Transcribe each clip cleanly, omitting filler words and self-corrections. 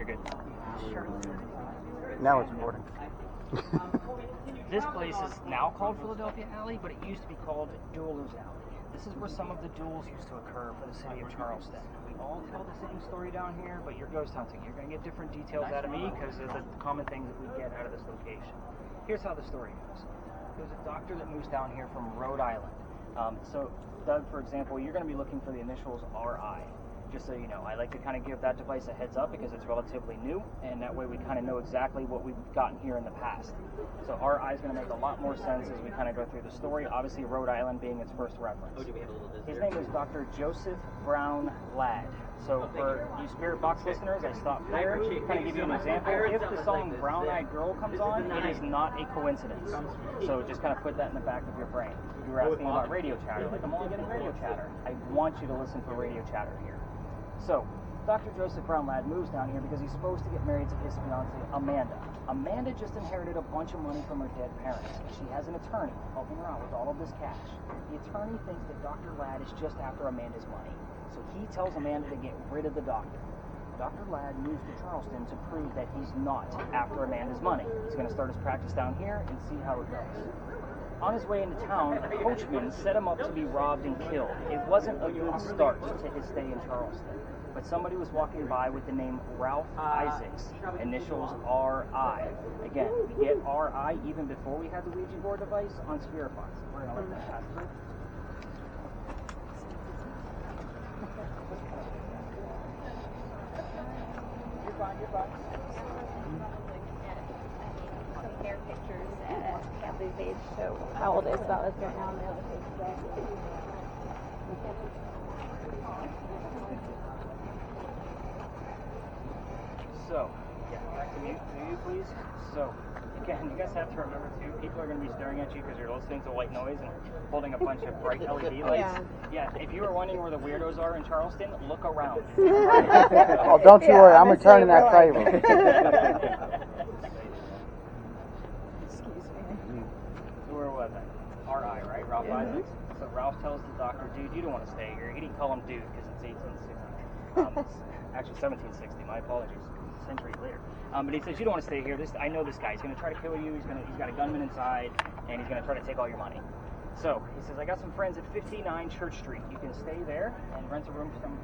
You're good. Sure. Now it's recording. This place is now called Philadelphia Alley, but it used to be called Duelers Alley. This is where some of the duels used to occur for the city of Charleston. We all tell the same story down here, but you're ghost hunting. You're going to get different details out of me because of the common things that we get out of this location. Here's how the story goes. There's a doctor that moves down here from Rhode Island. So, Doug, for example, you're going to be looking for the initials RI. Just so you know, I like to kind of give that device a heads up because it's relatively new, and that way we kind of know exactly what we've gotten here in the past. So RI is going to make a lot more sense as we kind of go through the story, obviously Rhode Island being its first reference. His name is Dr. Joseph Brown Ladd. So for you Spirit Box listeners, I stopped there to kind of give you an example. If the song Brown Eyed Girl comes on, it is not a coincidence. So just kind of put that in the back of your brain. You were asking about radio chatter, like I'm only getting radio chatter. I want you to listen for radio chatter here. So, Dr. Joseph Brown Ladd moves down here because he's supposed to get married to his fiancée, Amanda. Amanda just inherited a bunch of money from her dead parents. She has an attorney helping her out with all of this cash. The attorney thinks that Dr. Ladd is just after Amanda's money. So he tells Amanda to get rid of the doctor. Dr. Ladd moves to Charleston to prove that he's not after Amanda's money. He's going to start his practice down here and see how it goes. On his way into town, a coachman set him up to be robbed and killed. It wasn't a good start to his stay in Charleston. But somebody was walking by with the name Ralph Isaacs, initials RI. Again, we get RI even before we had the Ouija board device on Spirit Box. We're going to let that pass through. You're fine, you're fine. Compare pictures at Kathy's age, so how old Isabel is right now on the other page. So, yeah, back to you, please. So, again, you guys have to remember too, people are going to be staring at you because you're listening to white noise and holding a bunch of bright LED lights. Yeah, if you were wondering where the weirdos are in Charleston, look around. Oh, don't you worry, I'm returning that favor. Excuse me. So where was I? RI, right? Ralph Isaacs. So Ralph tells the doctor, dude, you don't want to stay here. He didn't call him dude because it's 1860. Actually 1760, my apologies. Centuries later. But he says, you don't want to stay here. I know this guy. He's going to try to kill you. He's got a gunman inside, and he's going to try to take all your money. So he says, I got some friends at 59 Church Street. You can stay there and rent a room for some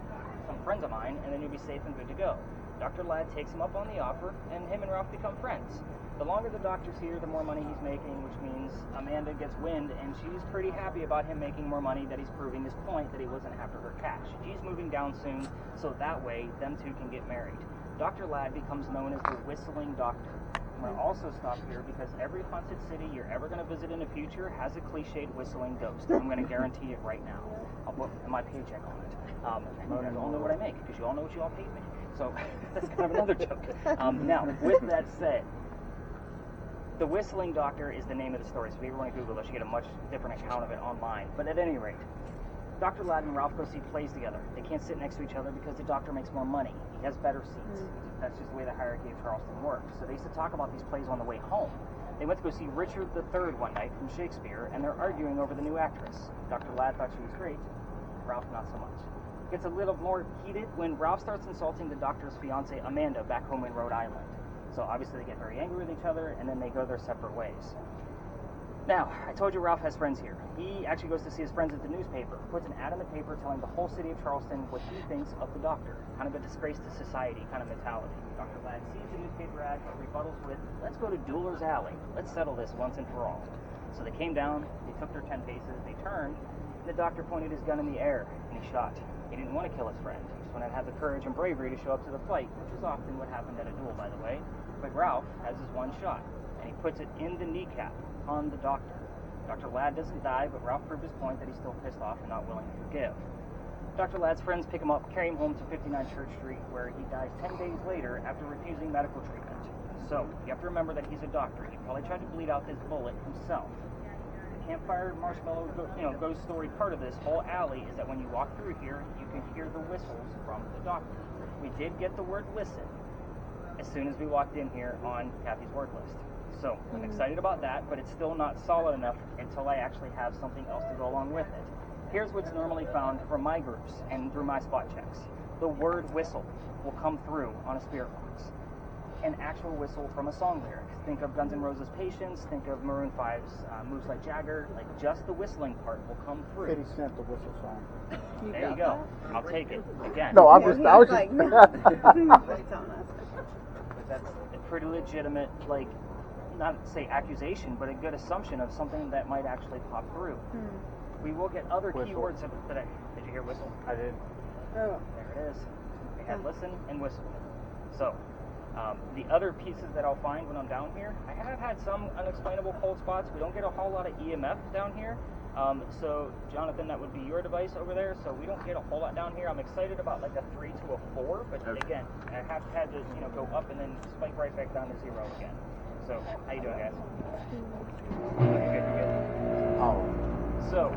friends of mine, and then you'll be safe and good to go. Dr. Ladd takes him up on the offer, and him and Ralph become friends. The longer the doctor's here, the more money he's making, which means Amanda gets wind, and she's pretty happy about him making more money, that he's proving his point that he wasn't after her cash. She's moving down soon, so that way, them two can get married. Dr. Ladd becomes known as the Whistling Doctor. I'm going to also stop here because every haunted city you're ever going to visit in the future has a cliched whistling ghost. I'm going to guarantee it right now. I'll put my paycheck on it. You guys all know what I make because you all know what you all paid me. So that's kind of another joke. Now, with that said, the Whistling Doctor is the name of the story. So if you ever want to Google it, you get a much different account of it online. But at any rate, Dr. Ladd and Ralph go see plays together. They can't sit next to each other because the doctor makes more money. He has better seats. That's just the way the hierarchy of Charleston works. So they used to talk about these plays on the way home. They went to go see Richard III one night from Shakespeare, and they're arguing over the new actress. Dr. Ladd thought she was great. Ralph, not so much. It gets a little more heated when Ralph starts insulting the doctor's fiancée, Amanda, back home in Rhode Island. So obviously they get very angry with each other, and then they go their separate ways. Now, I told you Ralph has friends here. He actually goes to see his friends at the newspaper, puts an ad in the paper telling the whole city of Charleston what he thinks of the doctor. Kind of a disgrace to society kind of mentality. Dr. Ladd sees the newspaper ad, but rebuttals with, let's go to Duelers Alley. Let's settle this once and for all. So they came down, they took their 10 paces, they turned, and the doctor pointed his gun in the air, and he shot. He didn't want to kill his friend. He just wanted to have the courage and bravery to show up to the fight, which is often what happened at a duel, by the way. But Ralph has his one shot, and he puts it in the kneecap on the doctor. Dr. Ladd doesn't die, but Ralph proved his point that he's still pissed off and not willing to forgive. Dr. Ladd's friends pick him up, carry him home to 59 Church Street, where he dies 10 days later after refusing medical treatment. So, you have to remember that he's a doctor. He probably tried to bleed out his bullet himself. The campfire marshmallow ghost story part of this whole alley is that when you walk through here, you can hear the whistles from the doctor. We did get the word listen as soon as we walked in here on Kathy's word list. So I'm excited about that, but it's still not solid enough until I actually have something else to go along with it. Here's what's normally found from my groups and through my spot checks. the word whistle will come through on a spirit box. An actual whistle from a song lyric. Think of Guns N' Roses' Patience, think of Maroon 5's Moves Like Jagger. Like, just the whistling part will come through. 50 Cent, the whistle song. There you go. I'll take it. Again. No, I was just... like, no. It's on us. But that's a pretty legitimate, like, not to say accusation, but a good assumption of something that might actually pop through. We will get other keywords that did you hear whistle? I did. Oh. There it is. We had listen and whistle. So, the other pieces that I'll find when I'm down here, I have had some unexplainable cold spots. We don't get a whole lot of EMF down here. So, Jonathan, that would be your device over there. So we don't get a whole lot down here. I'm excited about like a 3 to a 4, but again, I have had to go up and then spike right back down to 0 again. So, how you doing, guys? You're good. Oh. So,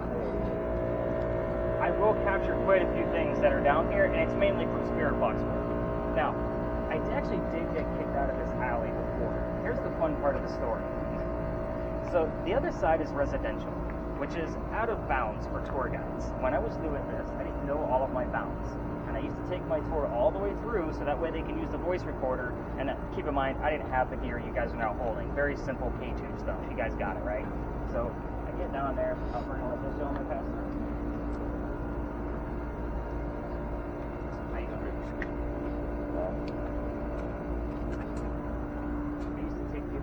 I will capture quite a few things that are down here, and it's mainly from spirit box work. Now, I actually did get kicked out of this alley before. Here's the fun part of the story. So the other side is residential, which is out of bounds for tour guides. When I was new at this, I didn't know all of my bounds. And I used to take my tour all the way through so that way they can use the voice recorder. And keep in mind, I didn't have the gear you guys are now holding. Very simple K-tube stuff. You guys got it, right? So I get down there. We're going to let this gentleman pass through. How you doing?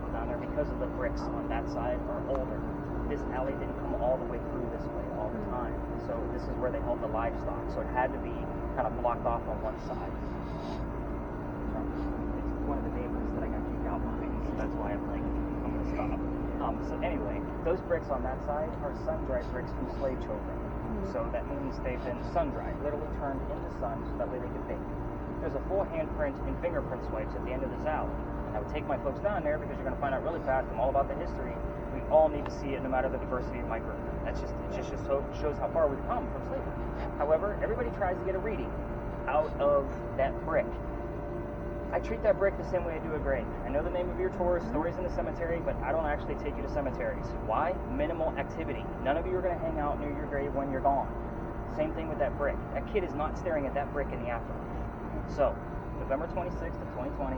Down there because of the bricks on that side are older. This alley didn't come all the way through this way all the time. So this is where they held the livestock. So it had to be kind of blocked off on one side. It's one of the neighbors that I got kicked out behind. So that's why I'm like, I'm going to stop. So anyway, those bricks on that side are sun-dried bricks from slave children. So that means they've been sun-dried, literally turned in the sun so that way they could bake. There's a full handprint and fingerprint swipes at the end of this alley. I would take my folks down there because you're going to find out really fast. I'm all about the history. We all need to see it no matter the diversity of my group. It just shows how far we've come from slavery. However, everybody tries to get a reading out of that brick. I treat that brick the same way I do a grave. I know the name of your tour, Stories in the Cemetery, but I don't actually take you to cemeteries. Why? Minimal activity. None of you are going to hang out near your grave when you're gone. Same thing with that brick. That kid is not staring at that brick in the afterlife. So, November 26th of 2020,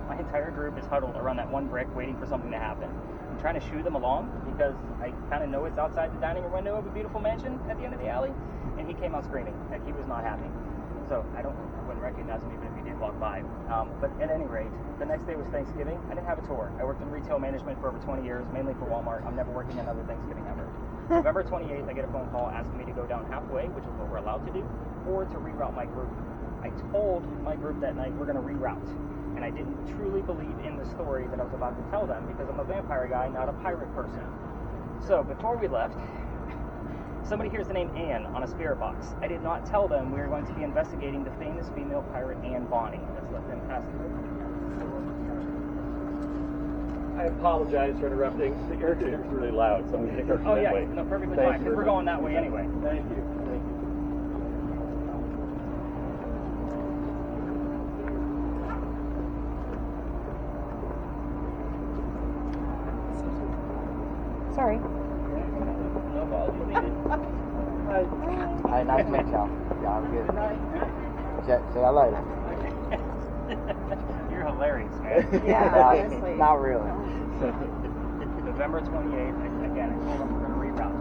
my entire group is huddled around that one brick waiting for something to happen. I'm trying to shoo them along because I kind of know it's outside the dining room window of a beautiful mansion at the end of the alley, and he came out screaming like he was not happy. So I wouldn't recognize him even if he did walk by. But at any rate, the next day was Thanksgiving. I didn't have a tour. I worked in retail management for over 20 years, mainly for Walmart. I'm never working another Thanksgiving ever. November 28th, I get a phone call asking me to go down halfway, which is what we're allowed to do, or to reroute my group. I told my group that night we're going to reroute. And I didn't truly believe in the story that I was about to tell them because I'm a vampire guy, not a pirate person. So before we left, somebody hears the name Anne on a spirit box. I did not tell them we were going to be investigating the famous female pirate Anne Bonny. Let's let them pass through. I apologize for interrupting. The air conditioner is really loud, so I'm going to take her Oh that yeah, way. no, perfectly fine, because we're going that way anyway. Thank you. Thank you. Sorry. No apologies needed. Hey, nice to meet y'all. Y'all good. See y'all later. You're hilarious, man. Yeah, honestly. Not really. November 28th, again, I told them we're going to reroute.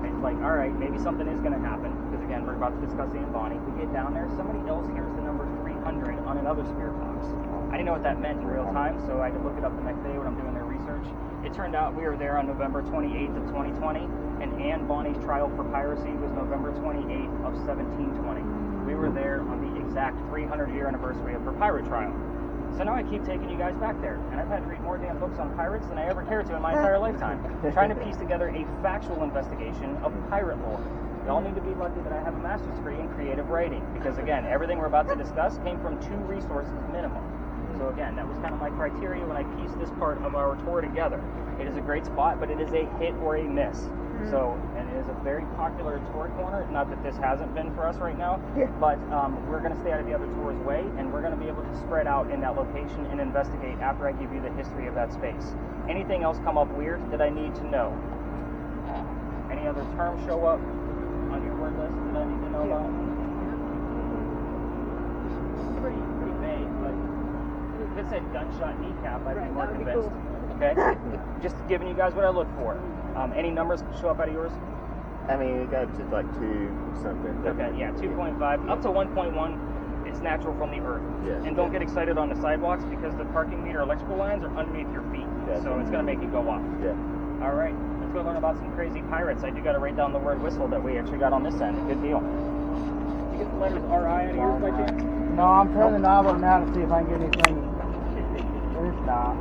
It's like, all right, maybe something is going to happen, because again, we're about to discuss Anne Bonny. We get down there, somebody else hears the number 300 on another spirit box. I didn't know what that meant in real time, so I had to look it up the next day when I'm doing their research. It turned out we were there on November 28th of 2020, and Anne Bonny's trial for piracy was November 28th of 1720. We were there on the exact 300-year anniversary of her pirate trial. So now I keep taking you guys back there, and I've had to read more damn books on pirates than I ever cared to in my entire lifetime, trying to piece together a factual investigation of pirate lore. Y'all need to be lucky that I have a master's degree in creative writing, because again, everything we're about to discuss came from 2 resources minimum. So again, that was kind of my criteria when I pieced this part of our tour together. It is a great spot, but it is a hit or a miss. So, and it is a very popular tour corner. Not that this hasn't been for us right now, but we're going to stay out of the other tour's way, and we're going to be able to spread out in that location and investigate after I give you the history of that space. Anything else come up weird that I need to know? Any other terms show up on your word list that I need to know about? said gunshot kneecap, I'd be Right, more that would be convinced. cool. Okay? Just giving you guys what I look for. Any numbers show up out of yours? I mean, it got to like 2 something. Okay, yeah, 2.5 up to 1.1. It's natural from the earth. Yes. And don't get excited on the sidewalks because the parking meter electrical lines are underneath your feet. Yes. So it's going to make you go off. Yeah. All right, let's go learn about some crazy pirates. I do got to write down the word whistle that we actually got on this end. Good deal. Did you get the letters R-I out of yours by chance? No, I'm turning the knob up now to see if I can get anything. But it's not.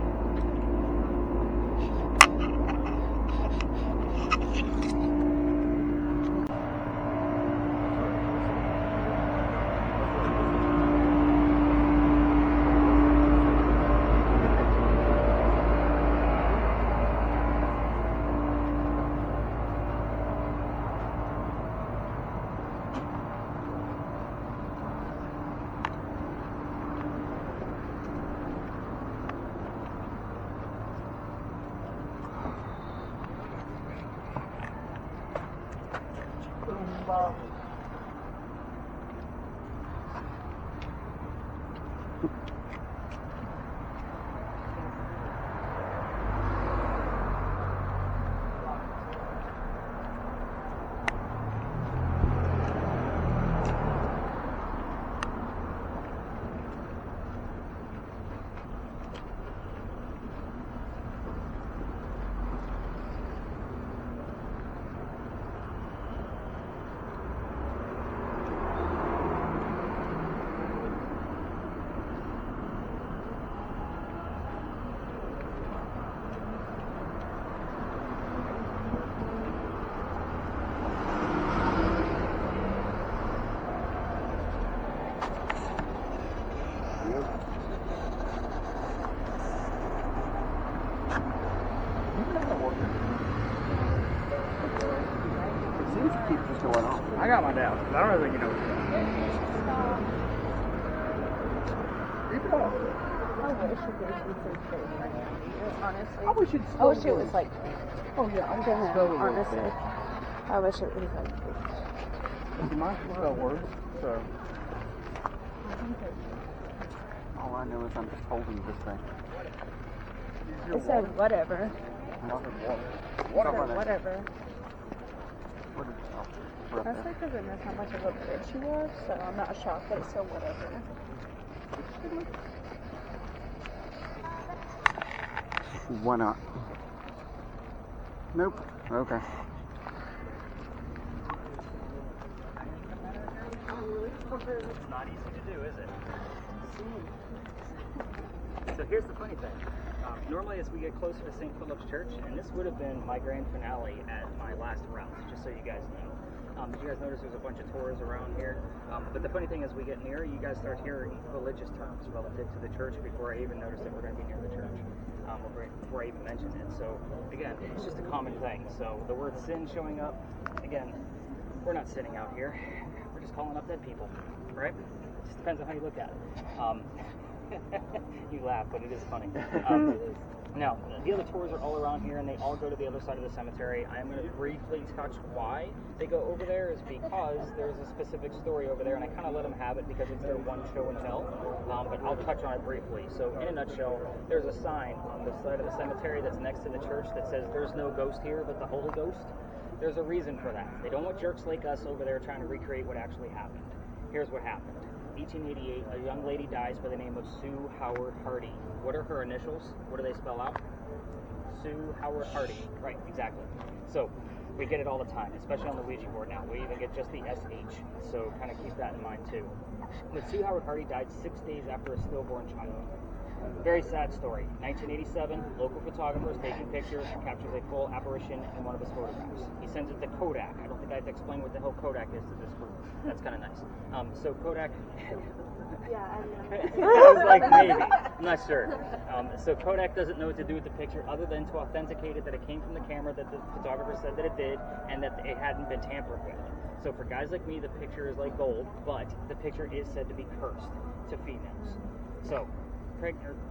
I got my doubts. I don't really think you know. Honestly, I wish I wish it was like, Oh yeah, I'm to him, spell the honestly. word. I wish it was like, Mine can spell words, so. All I know is I'm just holding this thing. it said whatever. Water. It said whatever. What is it? Especially because it knows how much of a bitch she was, so I'm not shocked that it's still whatever. Why not? Nope. Okay. It's not easy to do, is it? So here's the funny thing. Normally as we get closer to St. Philip's Church, and this would have been my grand finale at my last route, just so you guys know. Did you guys notice there's a bunch of tours around here? But the funny thing is we get near, you guys start hearing religious terms relative to the church before I even notice that we're going to be near the church. Before I even mentioned it. So again, it's just a common thing. So the word sin showing up, again, we're not sinning out here. We're just calling up dead people, right? It just depends on how you look at it. You laugh, but it is funny. Now, the other tours are all around here, and they all go to the other side of the cemetery. I'm going to briefly touch why they go over there is because there's a specific story over there, and I kind of let them have it because it's their one show and tell, but I'll touch on it briefly. So in a nutshell, there's a sign on the side of the cemetery that's next to the church that says there's no ghost here but the Holy Ghost. There's a reason for that. They don't want jerks like us over there trying to recreate what actually happened. Here's what happened. 1888, a young lady dies by the name of Sue Howard Hardy. What are her initials? What do they spell out? Sue Howard Hardy. Right, exactly. So we get it all the time, especially on the Ouija board now. We even get just the SH. So kind of keep that in mind too. But Sue Howard Hardy died 6 days after a stillborn child. Very sad story. 1987, local photographers taking pictures, captures a full apparition in one of his photographs. He sends it to Kodak. I don't think I have to explain what the hell Kodak is to this group. That's kind of nice. So Kodak... Yeah, I I was like, maybe. I'm not sure. So Kodak doesn't know what to do with the picture other than to authenticate it that it came from the camera, that the photographer said that it did, and that it hadn't been tampered with. So for guys like me, the picture is like gold, but the picture is said to be cursed to females. So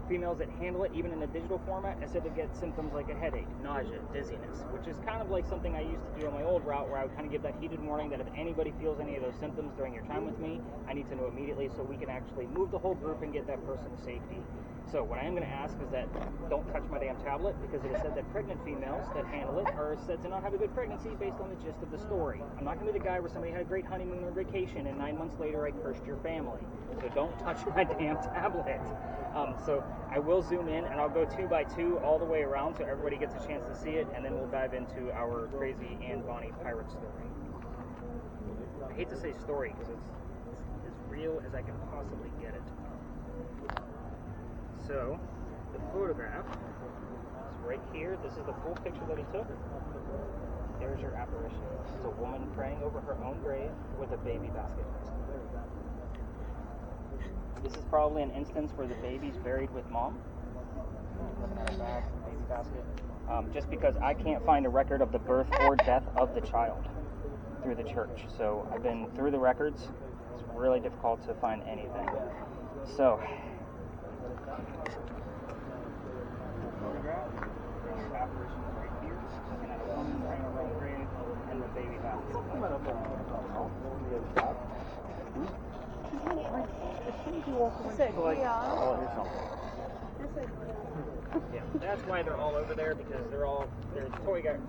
females that handle it, even in a digital format, I said to get symptoms like a headache, nausea, dizziness, which is kind of like something I used to do on my old route, where I would kind of give that heated warning that if anybody feels any of those symptoms during your time with me, I need to know immediately so we can actually move the whole group and get that person to safety. So what I am going to ask is that don't touch my damn tablet, because it is said that pregnant females that handle it are said to not have a good pregnancy based on the gist of the story. I'm not going to be the guy where somebody had a great honeymoon or vacation and 9 months later I cursed your family. So don't touch my damn tablet. So I will zoom in and I'll go 2 by 2 all the way around so everybody gets a chance to see it, and then we'll dive into our crazy Anne Bonny pirate story. I hate to say story because it's as real as I can possibly get it. So, the photograph is right here. This is the full picture that he took. There's your apparition. It's a woman praying over her own grave with a baby basket. This is probably an instance where the baby's buried with mom. Looking at her back, baby basket. Just because I can't find a record of the birth or death of the child through the church. So, I've been through the records. It's really difficult to find anything. So, photograph, apparition is right here, looking at a woman praying over her grave, and the baby basket. Yeah, that's why they're all over there, because there's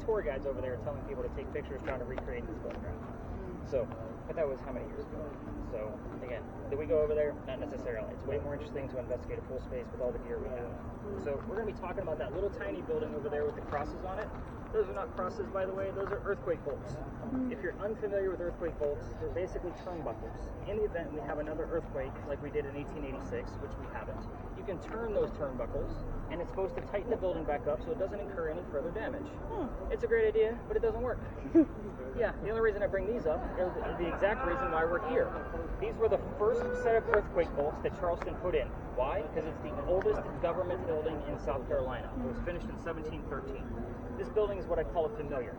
tour guides over there telling people to take pictures trying to recreate this photograph. So, but that was how many years ago? So, again, did we go over there? Not necessarily. It's way more interesting to investigate a full space with all the gear we have. So, we're going to be talking about that little tiny building over there with the crosses on it. Those are not crosses, by the way. Those are earthquake bolts. If you're unfamiliar with earthquake bolts, they're basically turnbuckles. In the event we have another earthquake, like we did in 1886, which we haven't, you can turn those turnbuckles, and it's supposed to tighten the building back up so it doesn't incur any further damage. It's a great idea, but it doesn't work. Yeah, the only reason I bring these up is the exact reason why we're here. These were the first set of earthquake bolts that Charleston put in. Why? Because it's the oldest government building in South Carolina. It was finished in 1713. This building is what I call a familiar.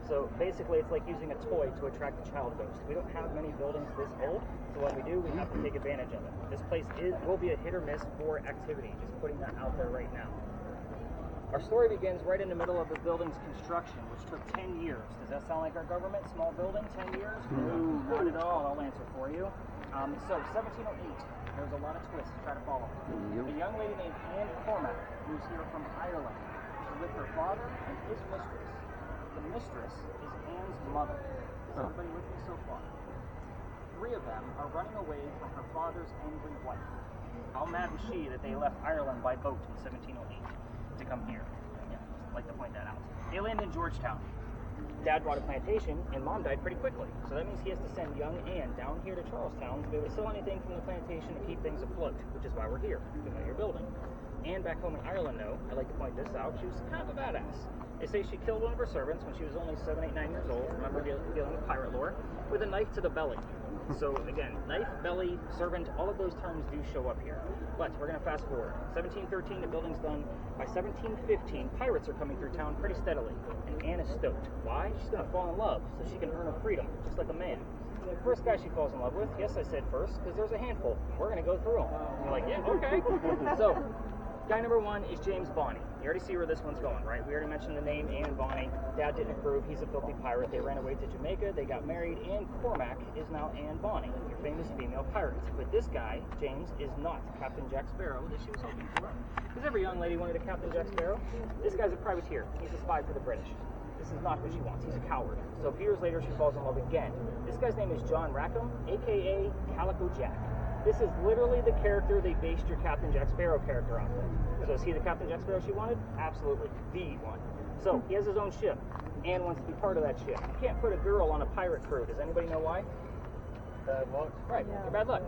So basically it's like using a toy to attract a child ghost. We don't have many buildings this old, so when we do, we have to take advantage of it. This place will be a hit or miss for activity, just putting that out there right now. Our story begins right in the middle of the building's construction, which took 10 years. Does that sound like our government? Small building, 10 years? No, not at all. I'll answer for you. So 1708, there's a lot of twists. Try to follow. A young lady named Anne Cormack moves here from Ireland with her father and his mistress. The mistress is Anne's mother. Is everybody with me so far? 3 of them are running away from her father's angry wife. How mad was she that they left Ireland by boat in 1708 to come here? Yeah, just like to point that out. They land in Georgetown. Dad bought a plantation, and Mom died pretty quickly. So that means he has to send young Anne down here to Charlestown to be able to sell anything from the plantation to keep things afloat, which is why we're here, familiar building. Anne back home in Ireland, though, I like to point this out, she was kind of a badass. They say she killed one of her servants when she was only 7, 8, 9 years old. Remember dealing with pirate lore, with a knife to the belly. So again, knife, belly, servant, all of those terms do show up here. But we're going to fast forward. 1713, the building's done. By 1715, pirates are coming through town pretty steadily. And Anne is stoked. Why? She's going to fall in love so she can earn her freedom, just like a man. The first guy she falls in love with, yes, I said first, because there's a handful. We're going to go through them. You're like, yeah, okay. So, guy number 1 is James Bonny. You already see where this one's going, right? We already mentioned the name, Anne Bonny. Dad didn't approve. He's a filthy pirate. They ran away to Jamaica. They got married. Anne Cormack is now Anne Bonny, your famous female pirate. But this guy, James, is not Captain Jack Sparrow that she was hoping for. Because every young lady wanted a Captain Jack Sparrow. This guy's a privateer. He's a spy for the British. This is not who she wants. He's a coward. So a few years later, she falls in love again. This guy's name is John Rackham, a.k.a. Calico Jack. This is literally the character they based your Captain Jack Sparrow character off of. So is he the Captain Jack Sparrow she wanted? Absolutely. The one. So he has his own ship. Anne wants to be part of that ship. You can't put a girl on a pirate crew. Does anybody know why? Bad luck. Right. Yeah. Bad luck.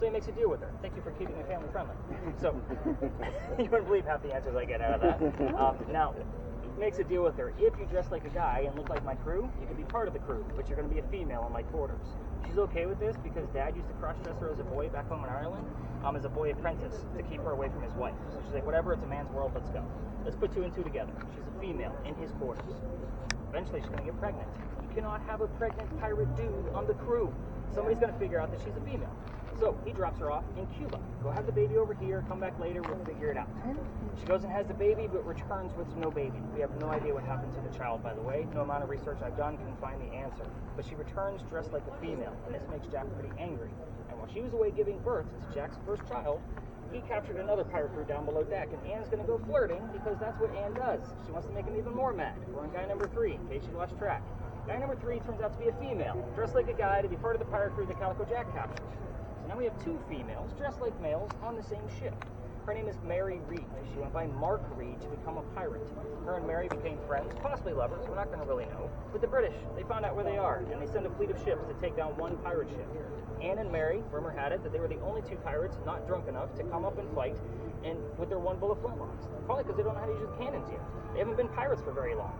So he makes a deal with her. Thank you for keeping me family friendly. So you wouldn't believe half the answers I get out of that. Now, makes a deal with her. If you dress like a guy and look like my crew, you can be part of the crew, but you're going to be a female in my quarters. She's okay with this because Dad used to cross-dress her as a boy back home in Ireland, as a boy apprentice to keep her away from his wife. So she's like, whatever, it's a man's world, let's go. Let's put 2 and 2 together. She's a female in his quarters. Eventually she's going to get pregnant. You cannot have a pregnant pirate dude on the crew. Somebody's going to figure out that she's a female. So he drops her off in Cuba. Go have the baby over here, come back later, we'll figure it out. She goes and has the baby, but returns with no baby. We have no idea what happened to the child, by the way. No amount of research I've done can find the answer. But she returns dressed like a female, and this makes Jack pretty angry. And while she was away giving birth to Jack's first child, he captured another pirate crew down below deck, and Anne's going to go flirting because that's what Anne does. She wants to make him even more mad. We're on guy number 3, in case you lost track. Guy number 3 turns out to be a female, dressed like a guy to be part of the pirate crew that Calico Jack captured. So now we have 2 females, dressed like males, on the same ship. Her name is Mary Reed. She went by Mark Reed to become a pirate. Her and Mary became friends, possibly lovers, we're not going to really know. With the British, they found out where they are, and they send a fleet of ships to take down one pirate ship. Anne and Mary, rumor had it that they were the only 2 pirates not drunk enough to come up and fight, and with their 1-bullet flintlocks. Probably because they don't know how to use cannons yet. They haven't been pirates for very long.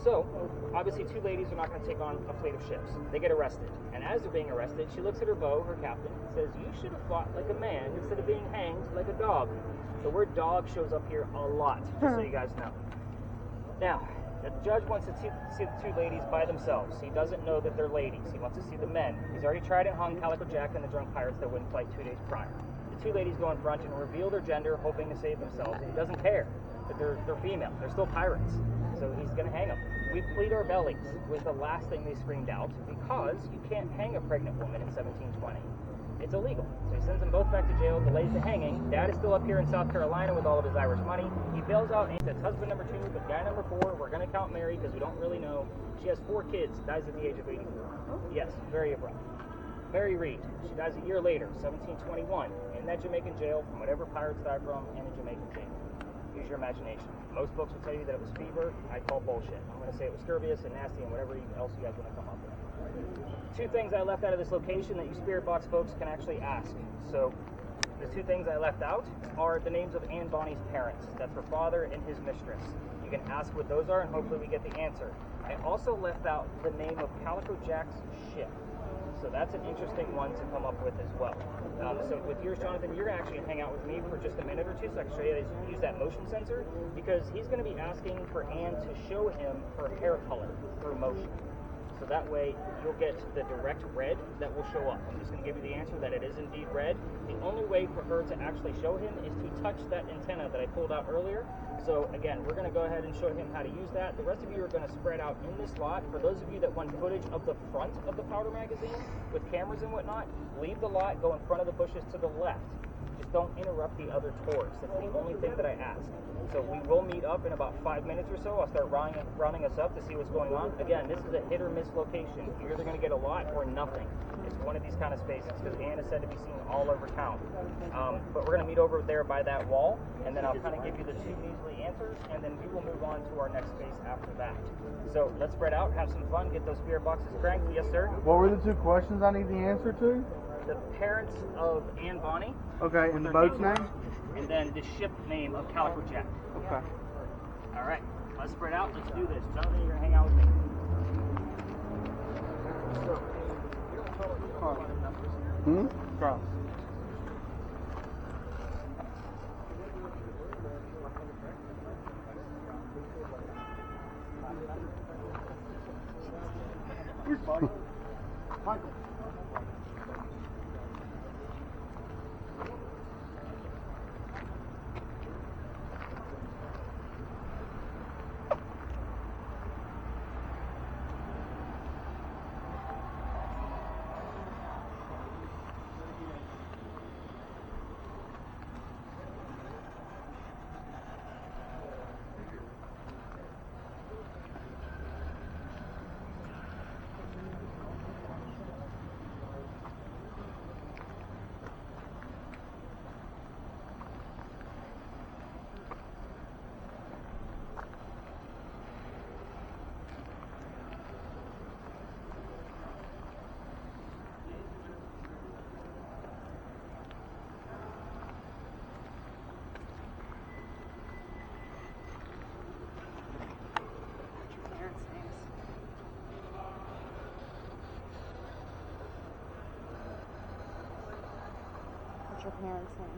So, obviously 2 ladies are not going to take on a fleet of ships. They get arrested. And as they're being arrested, she looks at her beau, her captain, and says, "You should have fought like a man instead of being hanged like a dog." The word dog shows up here a lot, just so you guys know. Now, the judge wants to see the 2 ladies by themselves. He doesn't know that they're ladies. He wants to see the men. He's already tried and hung Calico Jack and the drunk pirates that wouldn't fight 2 days prior. The 2 ladies go in front and reveal their gender, hoping to save themselves. And he doesn't care that they're female. They're still pirates. So he's going to hang them. We plead our bellies was the last thing they screamed out, because you can't hang a pregnant woman in 1720. It's illegal. So he sends them both back to jail, delays the hanging. Dad is still up here in South Carolina with all of his Irish money. He bails out and says husband number 2, but guy number 4, we're going to count Mary because we don't really know. She has 4 kids, dies at the age of 84. Yes, very abrupt. Mary Reed, she dies a year later, 1721, in that Jamaican jail from whatever pirates died from in a Jamaican jail. Use your imagination. Most folks will tell you that it was fever. I call bullshit. I'm going to say it was scurvous and nasty and whatever else you guys want to come up with. 2 things I left out of this location that you spirit box folks can actually ask. So the 2 things I left out are the names of Anne Bonny's parents. That's her father and his mistress. You can ask what those are and hopefully we get the answer. I also left out the name of Calico Jack's ship. So that's an interesting one to come up with as well. So with yours, Jonathan, you're going to actually hang out with me for just a minute or 2 so I can show you how to use that motion sensor, because he's going to be asking for Anne to show him her hair color through motion. So that way you'll get the direct red that will show up. I'm just going to give you the answer that it is indeed red. The only way for her to actually show him is to touch that antenna that I pulled out earlier. So again, we're going to go ahead and show him how to use that. The rest of you are going to spread out in this lot. For those of you that want footage of the front of the powder magazine with cameras and whatnot, leave the lot, go in front of the bushes to the left. Just don't interrupt the other tours. That's the only thing that I ask. So we will meet up in about 5 minutes or so. I'll start rounding us up to see what's going on. Again, this is a hit or miss location. You're either going to get a lot or nothing. It's one of these kind of spaces because Anne is said to be seen all over town. But we're going to meet over there by that wall, and then I'll kind of give you the 2 measly answers, and then we will move on to our next space after that. So let's spread out, have some fun, get those spirit boxes cranked. Yes, sir? What were the 2 questions I need the answer to? The parents of Anne Bonny. Okay, and the boat's name? And then the ship name of Calico Jack. Okay. All right, let's spread out. Let's do this. Jonathan, you're going to hang out with me. Carl. Here's buddy. Michael. What's your parents' names?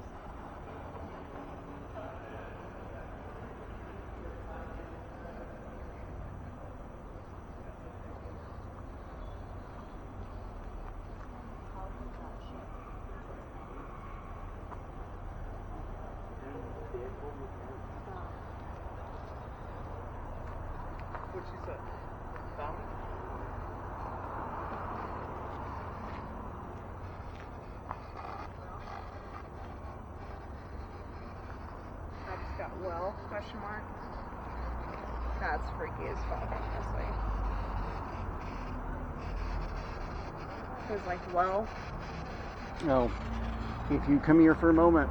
well? Question mark. That's freaky as fuck, honestly. It was like, well. No. If you come here for a moment,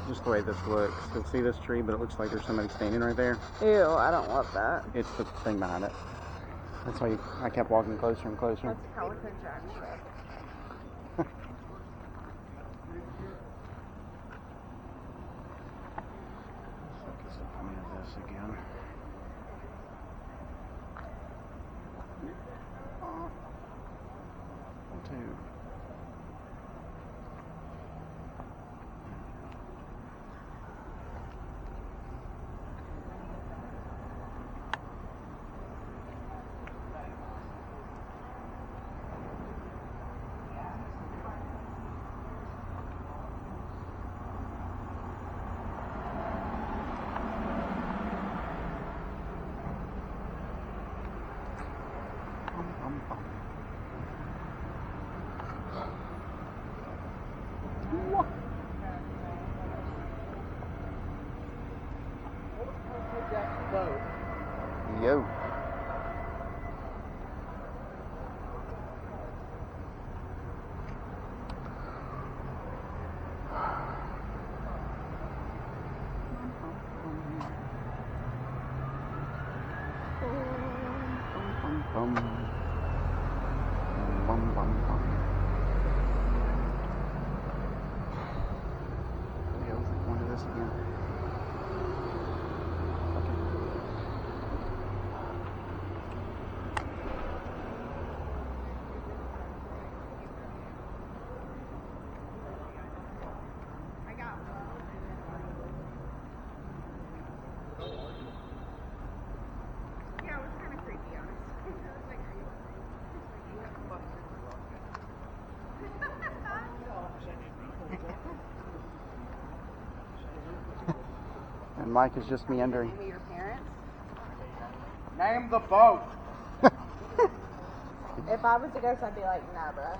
just the way this looks, you'll see this tree, but it looks like there's somebody standing right there. Ew, I don't love that. It's the thing behind it. That's why I kept walking closer and closer. What's Calico Jack shit? Focus up on this again. Two. Yo. And Mike is just meandering. Name of your parents? Name the boat. If I was a ghost, I'd be like, nah, bruh.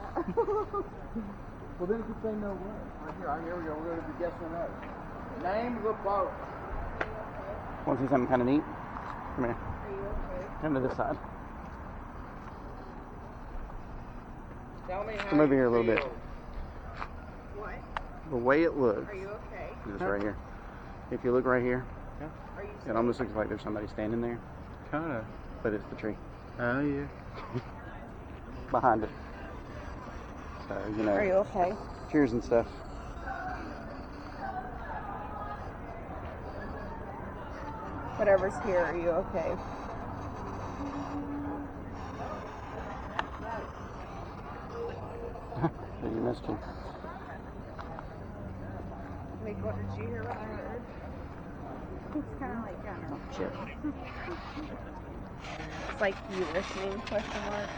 Well, then if you say no way. Right here we go. We're going to be yes or no. Name the boat. Want to see something kind of neat? Come here. Are you okay? Come to this side. Tell me how Come over you here a little bit. feel. What? The way it looks. Are you okay? Is right here. If you look right here, Are you it almost looks like there's somebody standing there, Kind of. but it's the tree Oh, yeah. behind it. So, you know, Are you okay? cheers and stuff. Whatever's here, are you okay? You missed you. Like, what did you hear what I heard? It's kind of like, Oh, shit. it's like, you listening, question mark.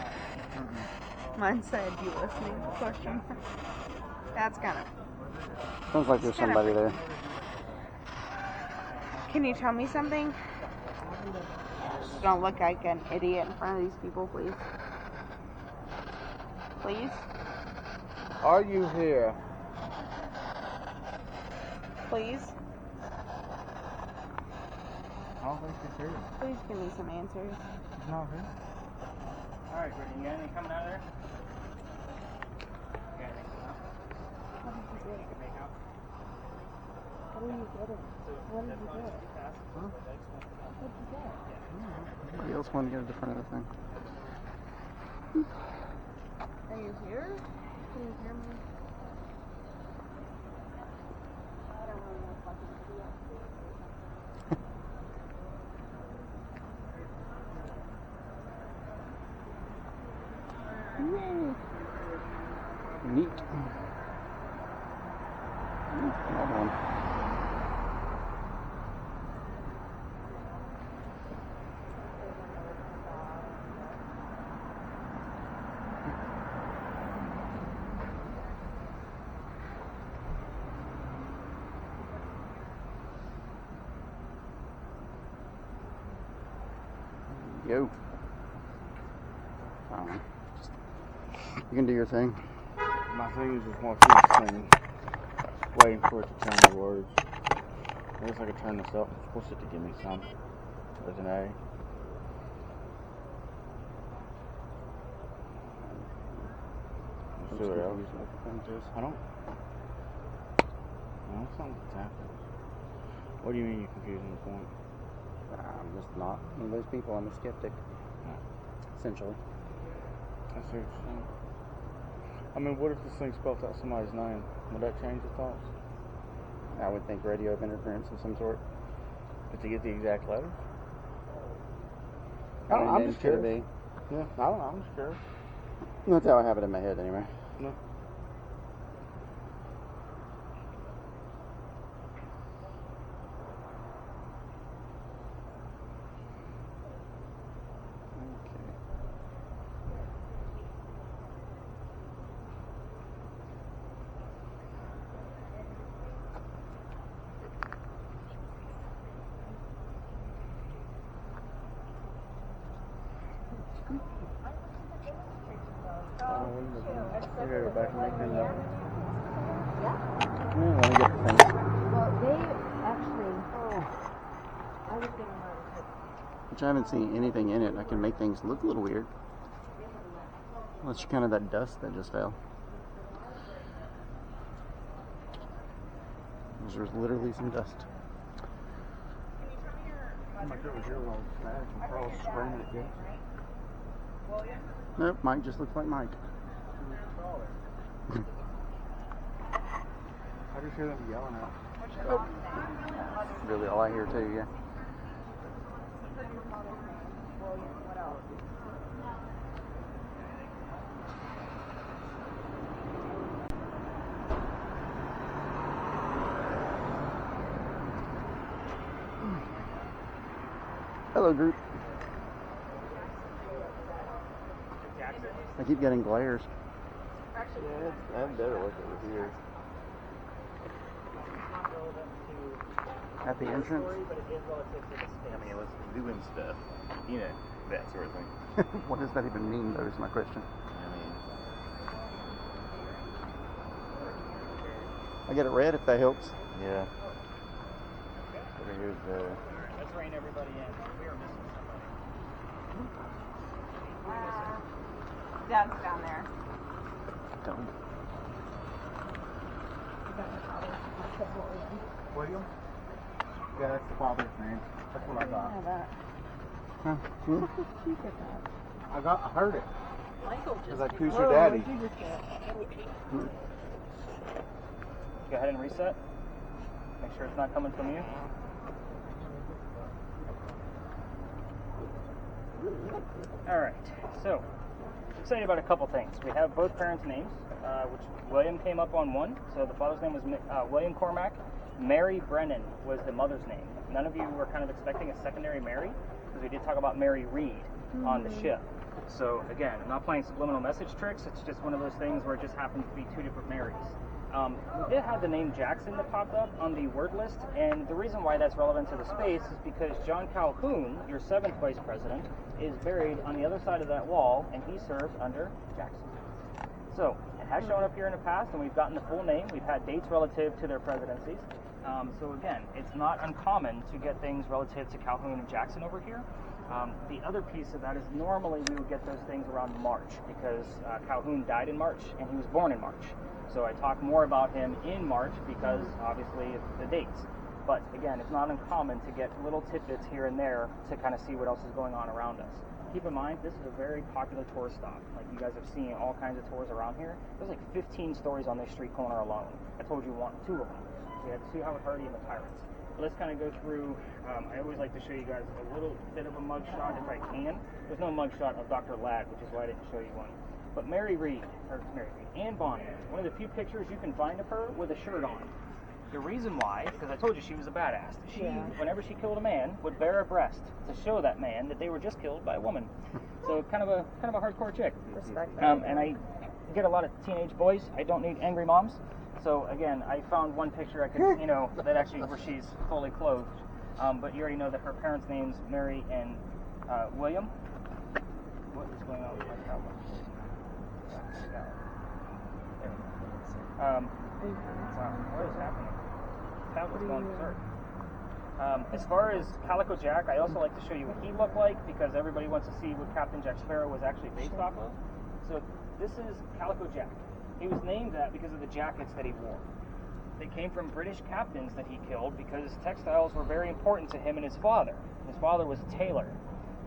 Mine said, you listening, question mark. That's kind of, Sounds like there's somebody there. can you tell me something? Just don't look like an idiot in front of these people, please. Please? Are you here? Please? I don't think she's here. Please give me some answers. She's not here. Alright, Brittany, you got anything coming out of there? You got anything coming out? What did you get? Make out? What are you getting? What did you get? Huh? What did you get? Somebody else wanted to go to the front of the thing. Are you here? Can you hear me? I don't really know if I can see it. Neat. Another one. Yo. You can do your thing. My thing is just watching this thing. Waiting for it to tell me words. I guess I could turn this up and force it to give me some. There's an A. Let's see what else. I don't know something's happening. What do you mean you're confusing the point? I'm just not one of those people. I'm a skeptic. Essentially. I see what you're saying. I mean, what if this thing spells out somebody's name? Would that change your thoughts? I would think radio interference of some sort. Did you get the exact letters? I'm just curious. Yeah, I don't know. I'm just curious. That's how I have it in my head anyway. No. Back and make them know. Let me get the thing. Well, they actually. I was getting Which I haven't seen anything in it. I can make things look a little weird. Unless you're kind of that dust that just fell. There's literally some dust. I'm like, it was your little smash and Carl's screaming at you. Nope, Mike just looks like Mike. I just hear them yelling at. Really all I hear too, yeah. Hello, group. I keep getting glares. Yeah, I'm better looking with here. At the entrance? I mean, it was doing stuff, you know, that sort of thing. What does that even mean, though, is my question. I get it red if that helps. Yeah. Over here's the. Let's rein everybody in. We are missing somebody. Dad's down there. William? Yeah, that's the father's name. That's what I got. Huh? I heard it. Michael Because like, who's your daddy? Go ahead and reset. Make sure it's not coming from you. Alright, so excited about a couple things. We have both parents' names, which William came up on one. So the father's name was William Cormack. Mary Brennan was the mother's name. None of you were kind of expecting a secondary Mary, because we did talk about Mary Reed on the ship. So again, I'm not playing subliminal message tricks. It's just one of those things where it just happens to be two different Marys. We did have the name Jackson that popped up on the word list, and the reason why that's relevant to the space is because John Calhoun, your 7th vice president, is buried on the other side of that wall, and he served under Jackson. So it has shown up here in the past, and we've gotten the full name. We've had dates relative to their presidencies. So again, it's not uncommon to get things relative to Calhoun and Jackson over here. The other piece of that is normally we would get those things around March, because Calhoun died in March and he was born in March. So I talk more about him in March because obviously of the dates. But again, it's not uncommon to get little tidbits here and there to kind of see what else is going on around us. Keep in mind, this is a very popular tourist stop. Like, you guys have seen all kinds of tours around here. There's like 15 stories on this street corner alone. I told you 2 of them. We had Sue Howard Hardy and the Pirates. But let's kind of go through, I always like to show you guys a little bit of a mug shot if I can. There's no mug shot of Dr. Ladd, which is why I didn't show you one. But Mary Reed, and Bonnie, one of the few pictures you can find of her with a shirt on. The reason why, because I told you she was a badass. She, whenever she killed a man, would bare her breast to show that man that they were just killed by a woman. So kind of a hardcore chick. Respect. And I get a lot of teenage boys. I don't need angry moms. So again, I found one picture I could, that actually where she's fully clothed. But you already know that her parents' names Mary and William. What is going on with my tablet? Wow, what is happening? Tablet's going berserk. As far as Calico Jack, I also like to show you what he looked like because everybody wants to see what Captain Jack Sparrow was actually based off of. So this is Calico Jack. He was named that because of the jackets that he wore. They came from British captains that he killed because textiles were very important to him and his father. His father was a tailor.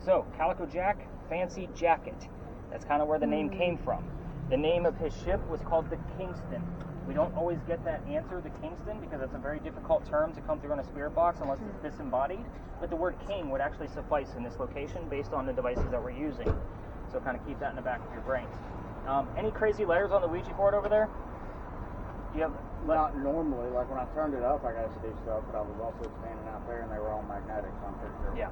So Calico Jack, fancy jacket. That's kind of where the name came from. The name of his ship was called the Kingston. We don't always get that answer, the Kingston, because it's a very difficult term to come through on a spirit box unless it's disembodied. But the word king would actually suffice in this location based on the devices that we're using. So kind of keep that in the back of your brains. Any crazy letters on the Ouija board over there? Do you have? Not normally. Like when I turned it up, I got to see stuff, but I was also standing out there and they were all magnetic, so I'm pretty sure. Yeah,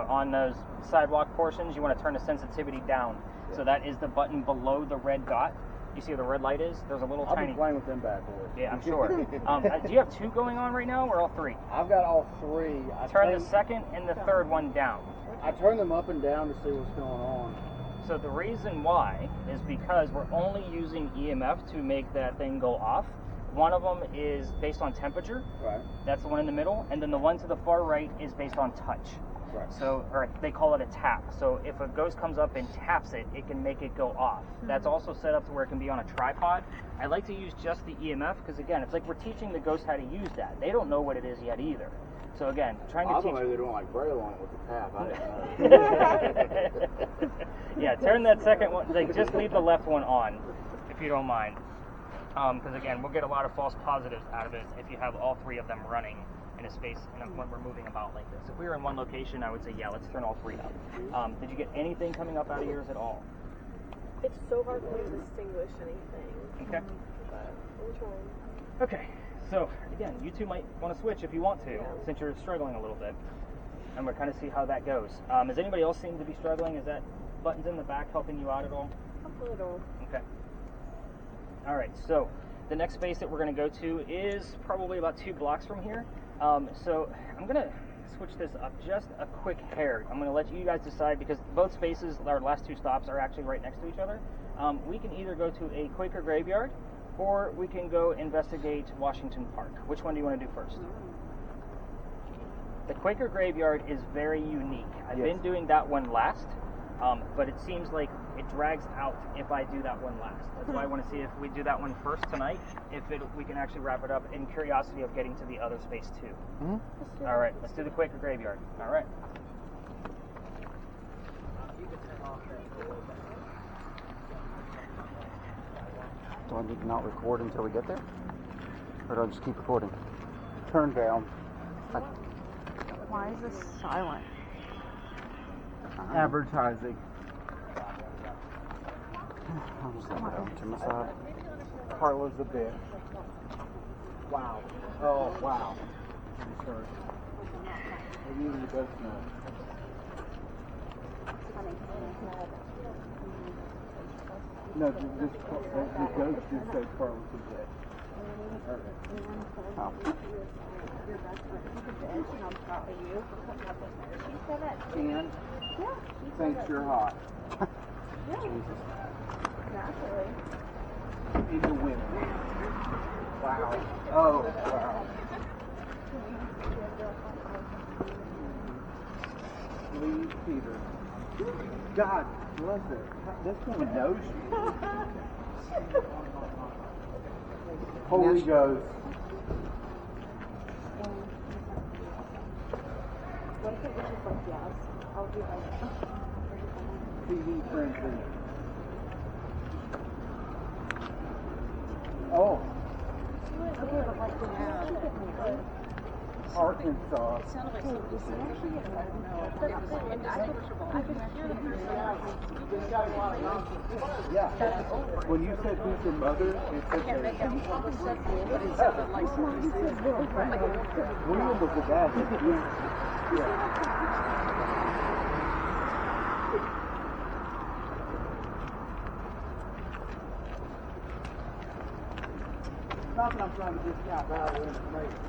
on those sidewalk portions, you want to turn the sensitivity down. Yeah. So that is the button below the red dot. You see where the red light is? There's a little tiny. I've been playing with them bad boys. Yeah, I'm sure. Do you have two going on right now, or all three? I've got all three. Turn the second and the third one down. I turn them up and down to see what's going on. So the reason why is because we're only using EMF to make that thing go off. One of them is based on temperature. Right. That's the one in the middle. And then the one to the far right is based on touch. Right. So, or they call it a tap. So if a ghost comes up and taps it, it can make it go off. That's also set up to where it can be on a tripod. I like to use just the EMF because, again, it's like we're teaching the ghost how to use that. They don't know what it is yet either. So again, trying to teach. I thought they don't like braille on it with the tap. I didn't know. Yeah, turn that second one. Like, just leave the left one on, if you don't mind. Because again, we'll get a lot of false positives out of it if you have all three of them running in a space and when we're moving about like this. If we were in one location, I would say, yeah, let's turn all three up. Did you get anything coming up out of yours at all? It's so hard for me to distinguish anything. Okay. But I'm trying. Okay. So again, you two might want to switch if you want to, since you're struggling a little bit, and we'll kind of see how that goes. Does anybody else seem to be struggling? Is that buttons in the back helping you out at all? A little. Okay. All right. So the next space that we're going to go to is probably about 2 blocks from here. So I'm going to switch this up just a quick hair. I'm going to let you guys decide because both spaces, our last 2 stops, are actually right next to each other. We can either go to a Quaker graveyard, or we can go investigate Washington Park. Which one do you want to do first? The Quaker graveyard is very unique. I've been doing that one last, but it seems like it drags out if I do that one last. That's why I want to see if we do that one first tonight, we can actually wrap it up in curiosity of getting to the other space too. All right, let's do the Quaker graveyard. All right. Do I need to not record until we get there? Or do I just keep recording? Turn down. Why is this silent? Advertising. I'll just let it over to my side. Karla's a bitch. Wow. Oh, wow. Sorry. Maybe even the ghost knows. No, the ghost just said Karla's a bitch. Oh. And thinks you're hot. Jesus. In the wind. Wow. Oh, wow. Leave Peter. God bless it. This woman knows you. Holy Ghost. What if it was just like, yes, I'll do it. TV frenzy. Oh. Okay, but like, yeah. Arkansas. It sounded like something I could hear the person. Yeah. When you said who's your mother, it said Can't make out what was said, but it sounded like something. William was the dad. Yeah. Not that I'm trying to discount value information.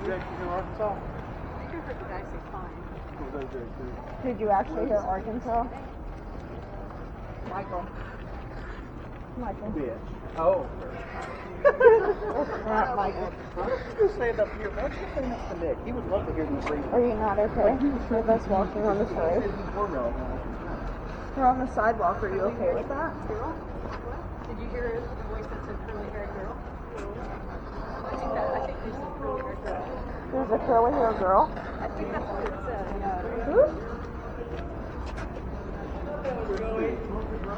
Jackson, Arkansas? I heard the guy say fine. Did you actually hear Arkansas? Michael. Michael. Bitch. Oh. Not Michael. Just stand up here. Why don't you stand up to Nick? He would love to hear you breathe. Are you not okay with us walking on this road? We're on the sidewalk. Are you okay with that? Did you hear the voice that said curly-haired girl? I think there's a curly-haired girl. There's a curly hair girl. I think that's what it said. Who?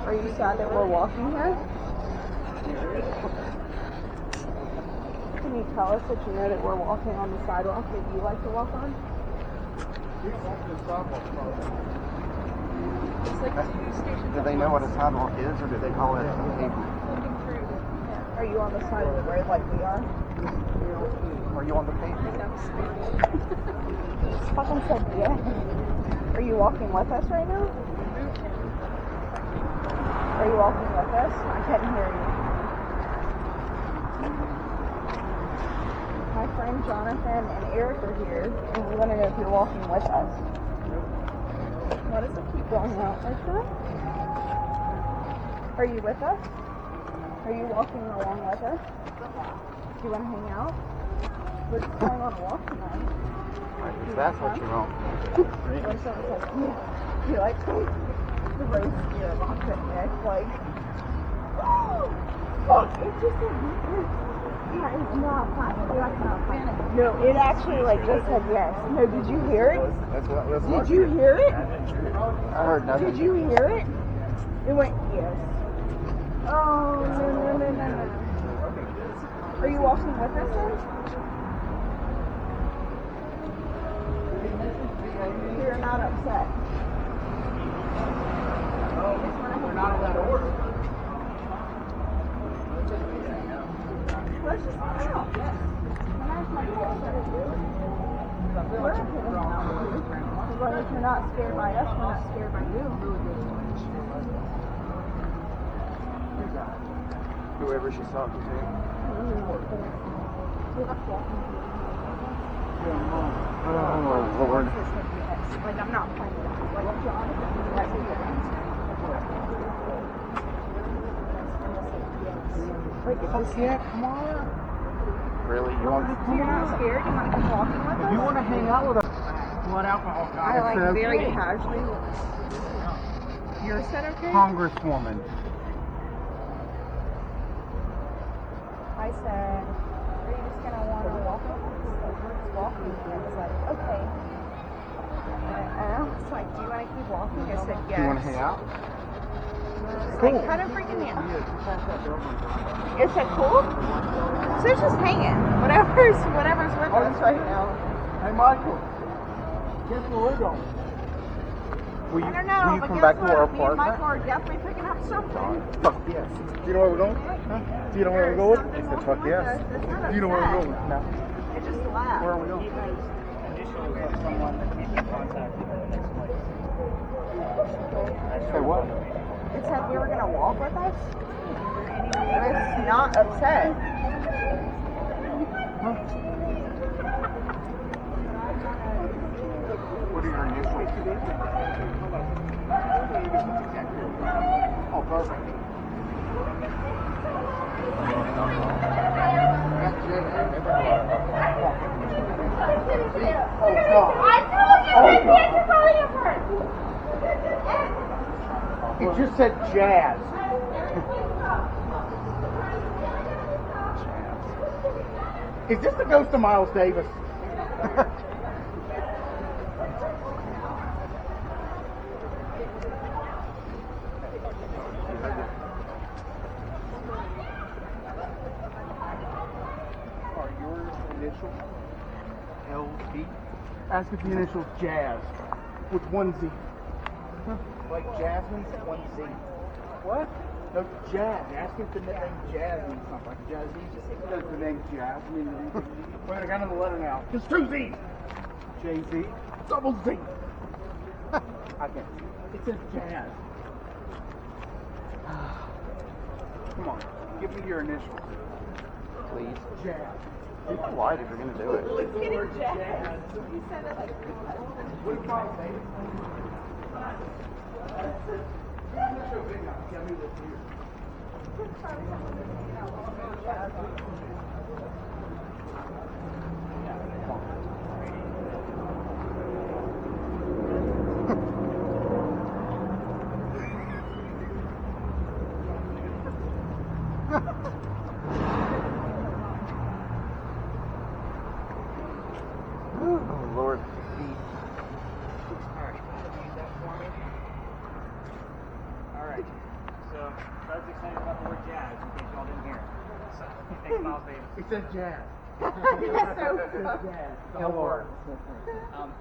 Are you sad that we're walking here? Can you tell us that you know that we're walking on the sidewalk that you like to walk on? It's like 2 stations. Do they know what a sidewalk is, or do they call it a pavement? Looking through. Are you on the side of the road like we are? Are you on the pavement? Just fucking said yeah. Are you walking with us right now? Are you walking with us? I couldn't hear you. My friend Jonathan and Eric are here, and we want to know if you're walking with us. Why does it keep going out like that? Are you with us? Are you walking along with us? Do you want to hang out? We're just going on a walk tonight. If that's what you want. What if someone says, yeah, you like the road steer box at Nick, like, oh, fuck, it just said, yeah, it's not fine. That's not fine. No, it actually, like, just said yes. No, did you hear it? Did you hear it? I heard nothing. Did you hear it? It went, yes. Oh, no. Are you walking with us then? You're not upset. We're not in that order. Let's just hang out. Yes. We're hanging out with you. As long as you're not scared by us, we're not scared by you. Whoever she's talking to. Oh, Lord. Like, I'm not playing that. Like, Jonathan, that's what like, is this it? Come on. Really? You want You're not scared? You want to keep walking with us? You want to hang out with us? Blood alcohol guy. I like very casually. Yours said okay? Congresswoman. I said, are you just going to want to walk with us? Like, we're just walking. And I was like, okay. And I was like, do you want to keep walking? I said, yes. Do you want to hang out? Like, kind of freaking me out. Is it cool? So it's just hanging. Whatever's with us right now. Hey, Michael. Guess where we're going? Will I you, don't know, will you but come guess back to what? our Me and apartment? Michael are definitely picking up something. Fuck yes. Do you know where we're going? Huh? Do you know where we're going? There's He said, something fuck wrong yes. with us. It's not Do you know where we're upset. going? No. It just laughed. Where are we going? Initially with someone that can't be contacted in the next place. Say what? It said we were going to walk with us. It's not upset. What are your initials? Oh, perfect. Oh, God. It just said jazz. Is this the ghost of Miles Davis? Are your initials LB? Ask if the initials Jazz with one Z. Like Jasmine, one Z. What? No, Jazz. Ask if the name Jazz means something. Like Jazzy. Does the name Jazz mean anything? Wait, I got another letter now. There's two Z's. Jay-Z. Double Z. I can't see. It says Jazz. Come on. Give me your initials. Please. Jazz. Be polite if you're going to do it. What do you call it, baby? Show video. Tell me this here. Oh, Lord. Alright, so Fred's excited about the word jazz, in case y'all didn't hear it. So, thanks, Miles Davis. He said jazz. Jazz, the whole word. Jazz.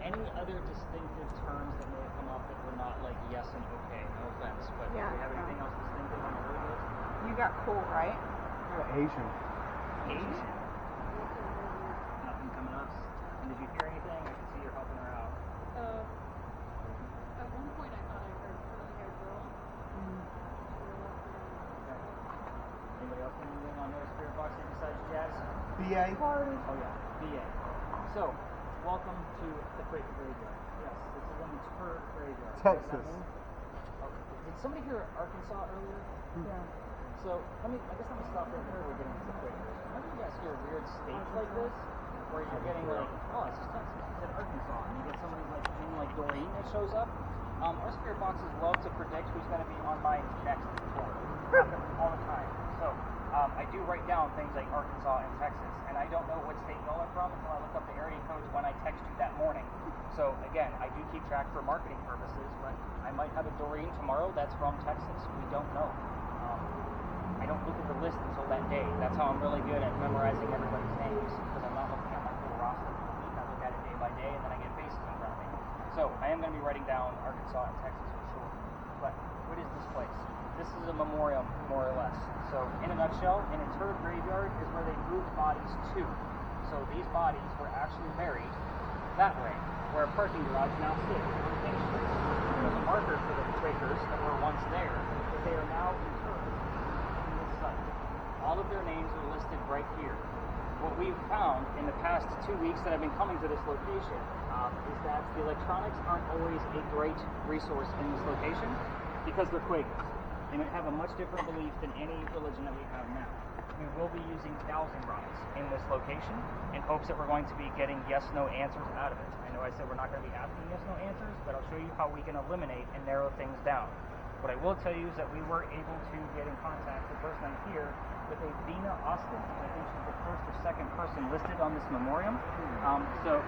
Any other distinctive terms that may have come up that were not like yes and okay? No offense, but Yeah, do we have no. anything else distinctive on the word list? You got cool, right? Asian. Asian. Nothing coming up. And did you hear anything? I can see you're helping her out. At one point I thought I heard curly-haired girl. Anybody else got anything on their spirit box here besides jazz? BA. Oh yeah, BA. So, welcome to the Quaker Graveyard. Yes, this is an interred graveyard. What does that Texas. mean? Okay. Did somebody hear Arkansas earlier? Yeah. So, let me stop there before we get into the Quakers. Whenever you guys hear weird states like this, where you're getting like, oh, this is Texas, you said Arkansas, and you get somebody like in like Doreen that shows up, our spirit boxes love to predict who's going to be on my next tour. It happens all the time. So, I do write down things like Arkansas and Texas, and I don't know what state y'all are from until I look up the area codes when I text you that morning. So, again, I do keep track for marketing purposes, but I might have a Doreen tomorrow that's from Texas. We don't know. I don't look at the list until that day. That's how I'm really good at memorizing everybody's names, because I'm not looking at my full roster for the week. I look at it day by day, and then I get faces in front of me. So I am going to be writing down Arkansas and Texas for sure. But what is this place? This is a memoriam, more or less. So in a nutshell, an interred graveyard is where they moved bodies to. So these bodies were actually buried that way, where a parking garage now sits on King Street. There's a marker for the Quakers that were once there, but they are now interred in this site. All of their names are listed right here. What we've found in the past 2 weeks that I've been coming to this location is that the electronics aren't always a great resource in this location because they're Quakers. They might have a much different belief than any religion that we have now. We will be using dowsing rods in this location in hopes that we're going to be getting yes-no answers out of it. I know I said we're not going to be asking yes-no answers, but I'll show you how we can eliminate and narrow things down. What I will tell you is that we were able to get in contact the first night here with a Vina Austin. I think she's the first or second person listed on this memoriam. So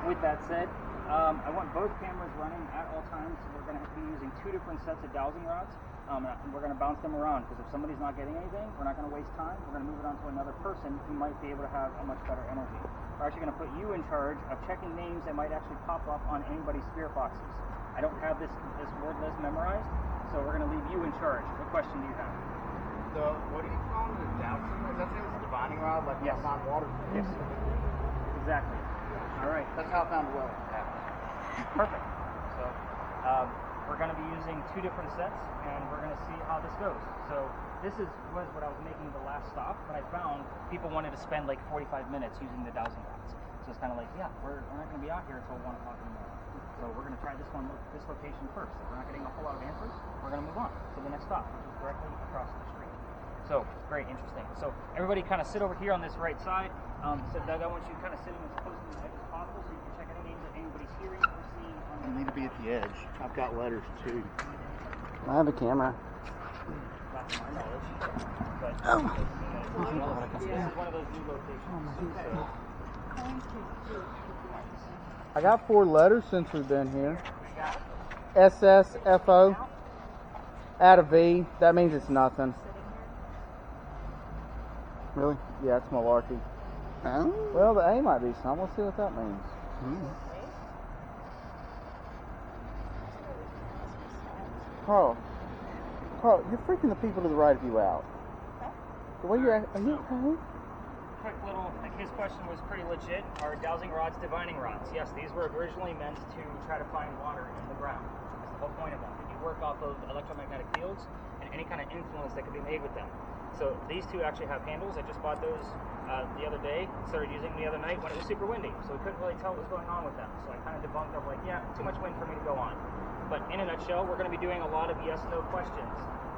with that said, I want both cameras running at all times. So we're going to be using 2 different sets of dowsing rods. And we're going to bounce them around because if somebody's not getting anything, we're not going to waste time. We're going to move it on to another person who might be able to have a much better energy. We're actually going to put you in charge of checking names that might actually pop up on anybody's spirit boxes. I don't have this word list memorized, so we're going to leave you in charge. What question do you have? What do you call it? The dowsing rod? That's the divining rod, like Yes. on water. Yes. Exactly. All right. That's how I found the well. Perfect. So we're going to be using 2 different sets, and we're going to see how this goes. So this was what I was making the last stop, but I found people wanted to spend like 45 minutes using the dowsing rods. So it's kind of like, yeah, we're not going to be out here until 1 o'clock in the morning. So we're going to try this location first. If we're not getting a whole lot of answers, we're going to move on to the next stop, which is directly across the street. So, very interesting. So, everybody kind of sit over here on this right side. So, Doug, I want you kind of sitting as close to the edge as possible so you can check any names that anybody's hearing or seeing on You need to be at the edge. I've got letters too. I have a camera. Not to my knowledge. But, Oh. this is one of those new locations. I got 4 letters since we've been here. SSFO. Add a V. That means it's nothing. Really? Yeah, it's malarkey. Oh. Well, the A might be something. Let's see what that means. Carl, you're freaking the people to the right of you out. The way you're at, are you okay? Quick little, his question was pretty legit. Are dowsing rods divining rods? Yes, these were originally meant to try to find water in the ground. That's the whole point of them. And you work off of electromagnetic fields and any kind of influence that can be made with them. So these 2 actually have handles. I just bought those the other day. Started using them the other night when it was super windy. So we couldn't really tell what was going on with them. So I kind of debunked of like, yeah, too much wind for me to go on. But in a nutshell, we're going to be doing a lot of yes/no questions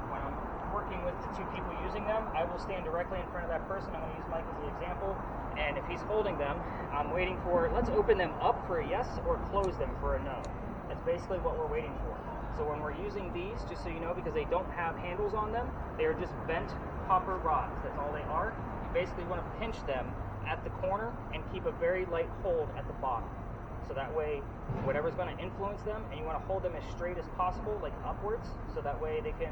when I'm working with the two people using them, I will stand directly in front of that person. I'm going to use Mike as the example. And if he's holding them, I'm waiting for, let's open them up for a yes or close them for a no. That's basically what we're waiting for. So when we're using these, just so you know, because they don't have handles on them, they are just bent copper rods. That's all they are. You basically want to pinch them at the corner and keep a very light hold at the bottom. So that way, whatever's going to influence them, and you want to hold them as straight as possible, like upwards, so that way they can,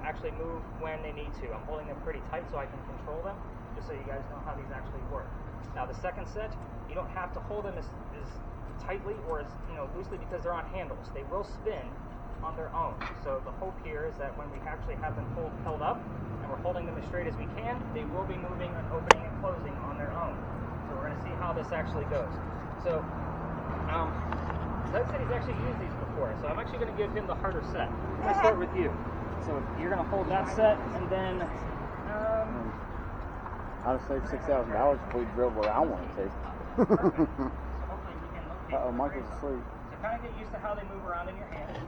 actually move when they need to. I'm holding them pretty tight so I can control them, just so you guys know how these actually work. Now the second set, you don't have to hold them as tightly or as loosely because they're on handles. They will spin on their own. So the hope here is that when we actually have them held up and we're holding them as straight as we can, they will be moving and opening and closing on their own. So we're going to see how this actually goes. So Doug said he's actually used these before, so I'm actually going to give him the harder set. I'm going to start with you. So you're going to hold that set, and then I'd have saved $6,000 if we drilled where I wanted to. so hopefully you can locate. Uh-oh, Michael's asleep. So kind of get used to how they move around in your hand.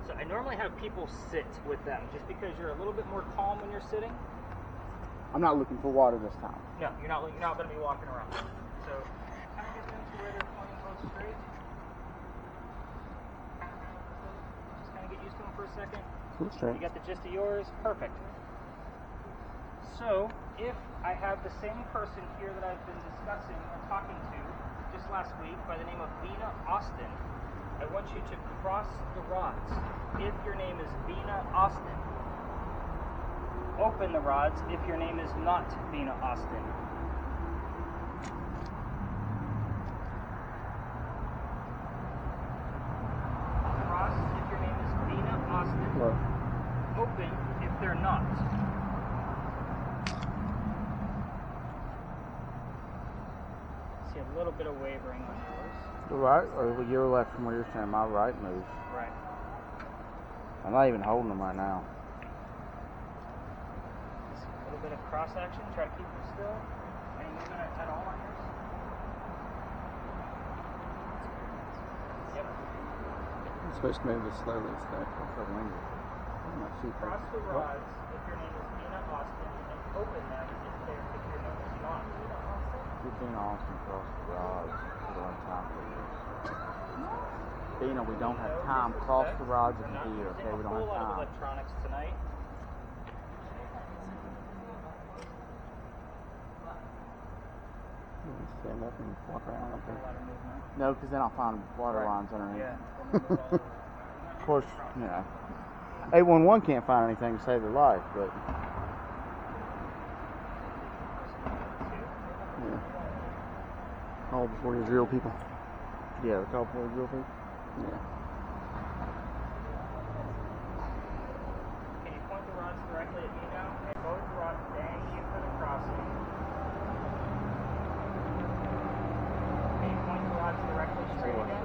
So I normally have people sit with them, just because you're a little bit more calm when you're sitting. I'm not looking for water this time. No, you're not going to be walking around. So kind of get them to where they're pointing both straight. Just kind of get used to them for a second. Straight. You got the gist of yours? Perfect. So, if I have the same person here that I've been discussing and talking to just last week by the name of Bina Austin, I want you to cross the rods. If your name is Bina Austin, open the rods if your name is not Bina Austin. Cross if your name is Bina Austin. Look. Open if they're not. See a little bit of wavering on yours. The right or your left from where you're standing? My right moves. Right. I'm not even holding them right now. See a little bit of cross action. Try to keep them still. Any movement at all on yours? Yep. I'm supposed to move this slowly instead. Cross the rods if your name is Bina Austin, and open them if your name is not Bina Austin. You're Bina Austin, cross the rods. We don't have time for you. Bina, we don't have time. Cross the rods if you're here, okay? We don't have A whole lot of time. electronics tonight. Stand up and walk around up A there. lot of movement. No, because then I'll find water lines underneath. Yeah. Of course, 811 can't find anything to save their life, but Yeah. All before you drill people. yeah, the couple of real people. Yeah. Can you point the rods directly at me now? And both rods bang you for the crossing. Can you point the rods directly straight again?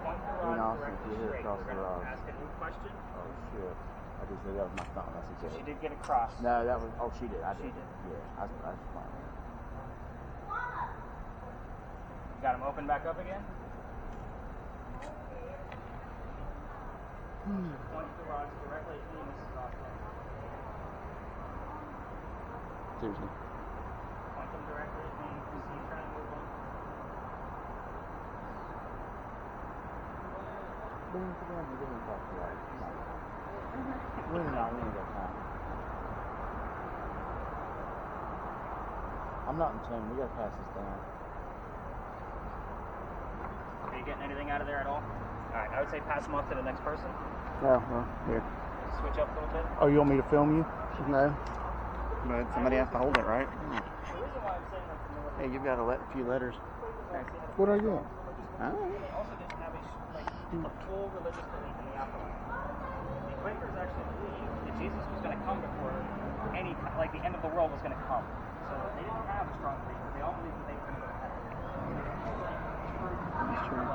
Point the Bina rods Austin, directly if you're here, straight. cross We're the going to rods. ask a new question. Oh shit! I just said that was my thumb. That's So okay. she did get across. No, that was. Oh, she did. I She did. did. Yeah, I was playing. Got them open back up again. Point the rods directly at me, Mrs. Austin. Seriously. Point them directly at me. You see you trying to move them. Bina, come on, you didn't cross the rods. Come on. We ain't got time. I'm not in tune. We gotta pass this down. Are you getting anything out of there at all? Alright, I would say pass them off to the next person. Oh, well, here. Switch up a little bit. Oh, you want me to film you? No. But somebody has to hold it, right? The reason why I'm saying like the military, Hey, you've got a few letters. What are you doing? Oh. they also didn't have a full religious belief in the afterlife. The Quakers actually believed that Jesus was going to come before the end of the world was going to come. So they didn't have a strong belief, but they all believed that they were going to go to heaven. That's true.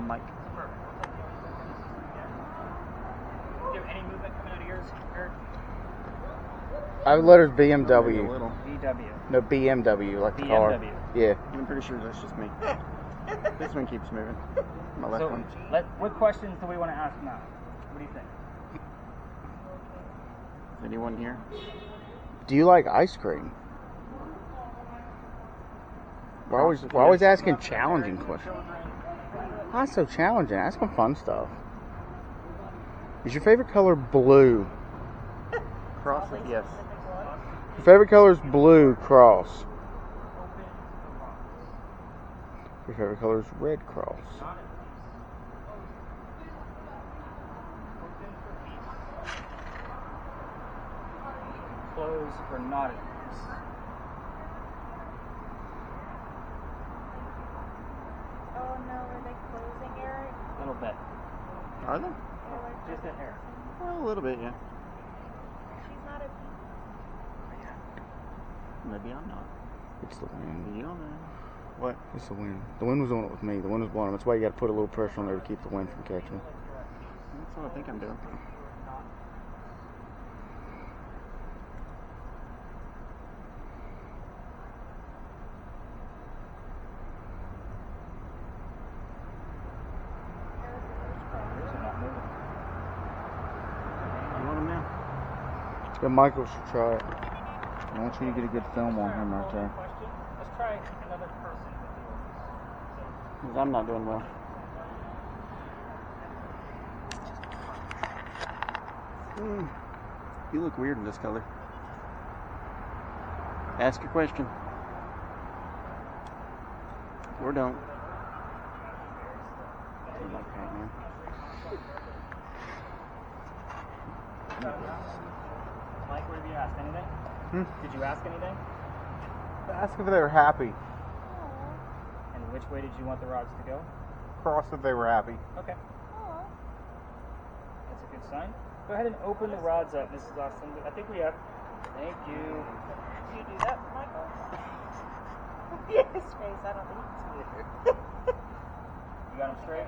Mike. Perfect. Do you have any movement coming out of yours, Eric? I have letters Maybe a BMW. little. VW. No, BMW, like the car. BMW. Yeah. I'm pretty sure that's just me. This one keeps moving. My left So, one. what questions do we want to ask now? What do you think? Is anyone here? Do you like ice cream? We're always asking challenging questions. Not so challenging. Ask them fun stuff. Is your favorite color blue? Cross it? Yes. Your favorite color is blue, cross. Your favorite color is red, cross. Close or not at peace? Oh no, are they closing, Eric? A little bit. Are they? Just a hair. Well, a little bit, yeah. She's not a Maybe I'm not. It's the wind. You don't know. What? It's the wind. The wind was on it with me. The wind was blowing them. That's why you got to put a little pressure on there to keep the wind from catching them. That's what I think I'm doing. You want them now? Yeah, Michael should try it. I want you to get a good film on him right there. Question? Let's try another person with the Because I'm not doing well. You look weird in this color. Ask a question. Or don't. I like Pac-Man. Mike, what have you asked? Anything? Did you ask anything? Ask if they were happy. And which way did you want the rods to go? Cross if they were happy. Okay. That's a good sign. Go ahead and open the rods up, Mrs. Austin. I think we have. Thank you. Did you do that, Michael? Yeah, his face. I don't think it's weird. You got them straight?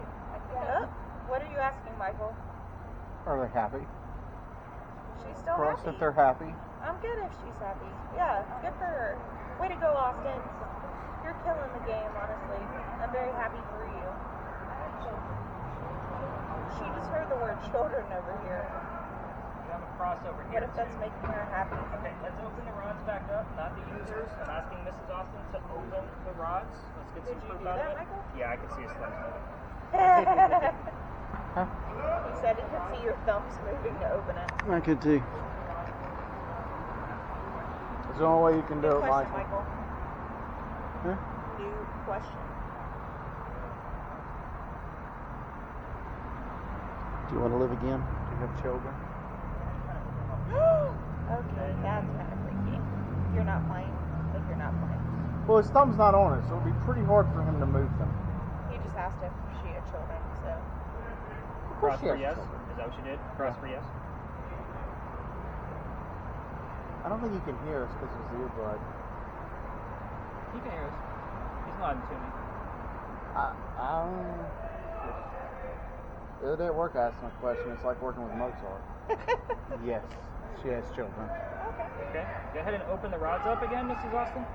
Yeah. What are you asking, Michael? Are they happy? She's still Cross happy. if they're happy. I'm good if she's happy. Yeah, good for her. Way to go, Austin. You're killing the game, honestly. I'm very happy for you. She just heard the word children over here. You have a crossover here. What if that's making her happy? Okay, let's open the rods back up, not the users. I'm asking Mrs. Austin to open the rods. Let's get Did some you proof do out that, of it. Michael? Yeah, I can see his thumbs moving. He said he could see your thumbs moving to open it. I could too. It's the only way you can do New it, question, Michael. Michael. New question. Do you want to live again? Do you have children? Okay, that's kind of freaky. You're not playing. Like, you're not playing. Well, his thumb's not on it, so it'd be pretty hard for him to move them. He just asked if she had children, so. Cross she for has yes? children. Is that what you did? Cross for yes? I don't think he can hear us because of his earbud. He can hear us. He's nodding to me. The other day at work I asked him a question. It's like working with Mozart. Yes, she has children. Okay. Go ahead and open the rods up again, Mrs. Austin.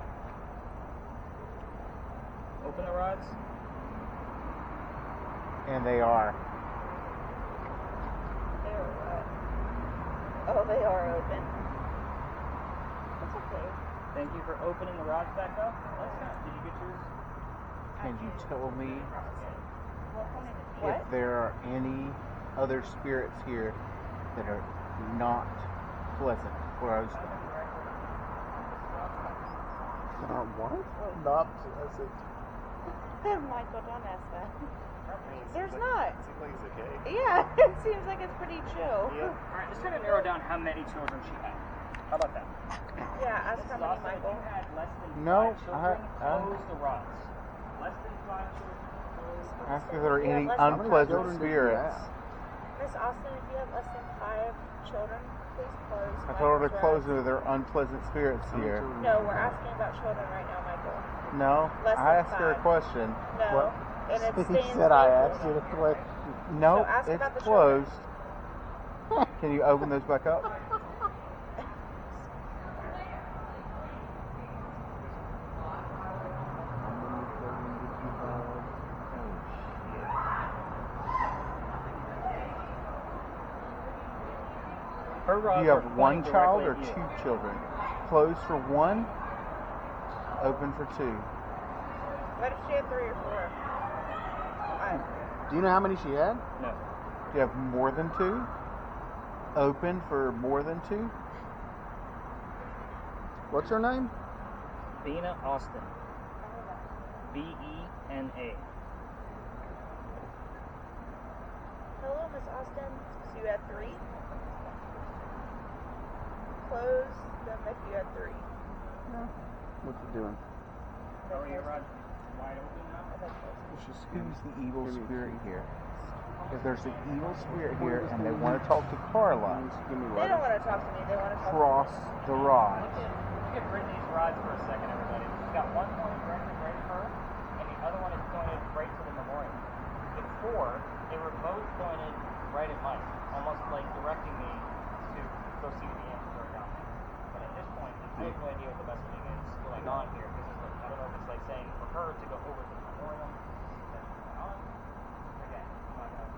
Open the rods. And they are. They're what? Oh, they are open. That's okay. Thank you for opening the rods back up. Did you get yours? Can you tell me What? if there are any other spirits here that are not pleasant for us? What? Not pleasant. Michael, don't ask that. There's not. Seems like it's okay. Yeah, it seems like it's pretty chill. All right, let's try to narrow down how many children she had. How about that? Yeah, ask how many, Austin, if Michael. you had less than No, 5 children, close the rods. Less than 5 children, close the rods. Ask if there are Yeah, any less than unpleasant 5 spirits. Miss Austin, if you have less than 5 children, please close. I told her to Michael's close rods. if there are unpleasant spirits here. No, we're asking about children right now, Michael. No, Less I than asked her a 5. question. No, and it He stands said I faithful. asked you a question. No, So ask it's about the children. closed. Can you open those back up? Her rods Do you are have one pointing child or directly at you. 2 children? Closed for 1, open for 2. What if she had 3 or 4? Do you know how many she had? No. Do you have more than 2? Open for more than 2? What's her name? Bena Austin. B-E-N-A. Hello, Miss Austin. So you had 3? Close them if you had 3. What's it doing? How are your rods wide open now? Who's the evil spirit here? If there's an evil spirit here and they want to talk to Karla, Give me They don't want to talk to me. They want to talk cross the rods. Look at Brittany's rods for a second, everybody. She's got one pointed directly right at her, and the other one is pointed right to the memorial. Before, they were both pointed right at Mike, almost like directing me to go see what the answers are down there. But at this point, I have no idea what the messaging is going on here, because it's like, I don't know if it's like saying for her to go over to the memorial, that's going on. Again, I'm not going to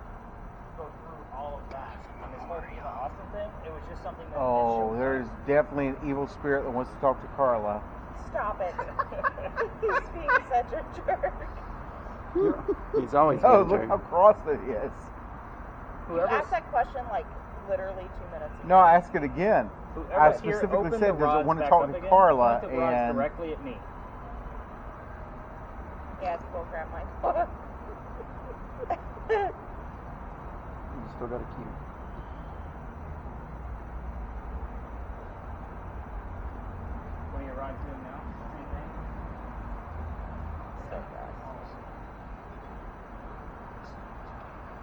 go through all of that. On this whole Bena Austin thing, it was just something that Oh, there's definitely an evil spirit that wants to talk to Karla. Stop it. He's being such a jerk. He's always Oh, good, look Jerry. how cross it is. You asked that question like literally 2 minutes ago. No, I asked it again. I specifically said, does it want to talk to Karla? Point the rods And directly at me. Yeah, it's bullcrap, Mike. You still got a key. What are your rods doing now? Same thing? So gross.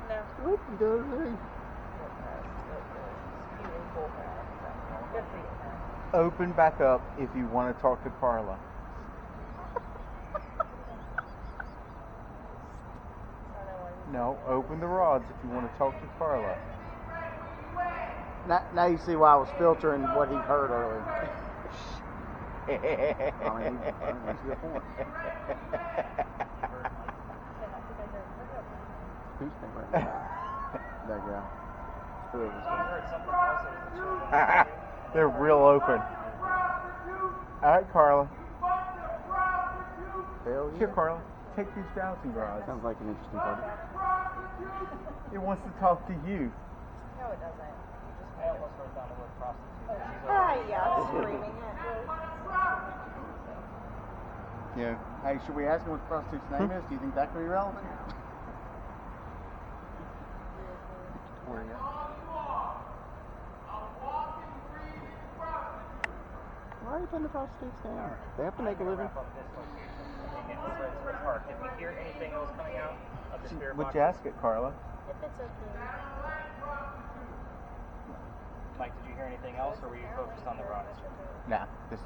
No. Oop, dirty. Spewing bullcrap. Good for you. open back up if you want to talk to Karla. No, open the rods if you want to talk to Karla. Now you see why I was filtering what he heard earlier. I mean, that's a good point. Who's thinking right now? That guy. Who is this? They're real open. All right, Karla. Hell yeah. Here, Karla. Take these dowsing rods. Sounds like an interesting party. It wants to talk to you. No, it doesn't. I almost wrote down the word prostitute. Yeah, screaming it. Yeah. Hey, should we ask him what the prostitute's name is? Do you think that could be relevant? Victoria. Why are you putting the prostitutes down? They have to make a living. Wrap up this location so they get over at the park. Did we hear anything that was coming out of the spirit Would box? you ask it, Karla? If it's okay. Mike, did you hear anything else, or were you focused on the rods? Nah, just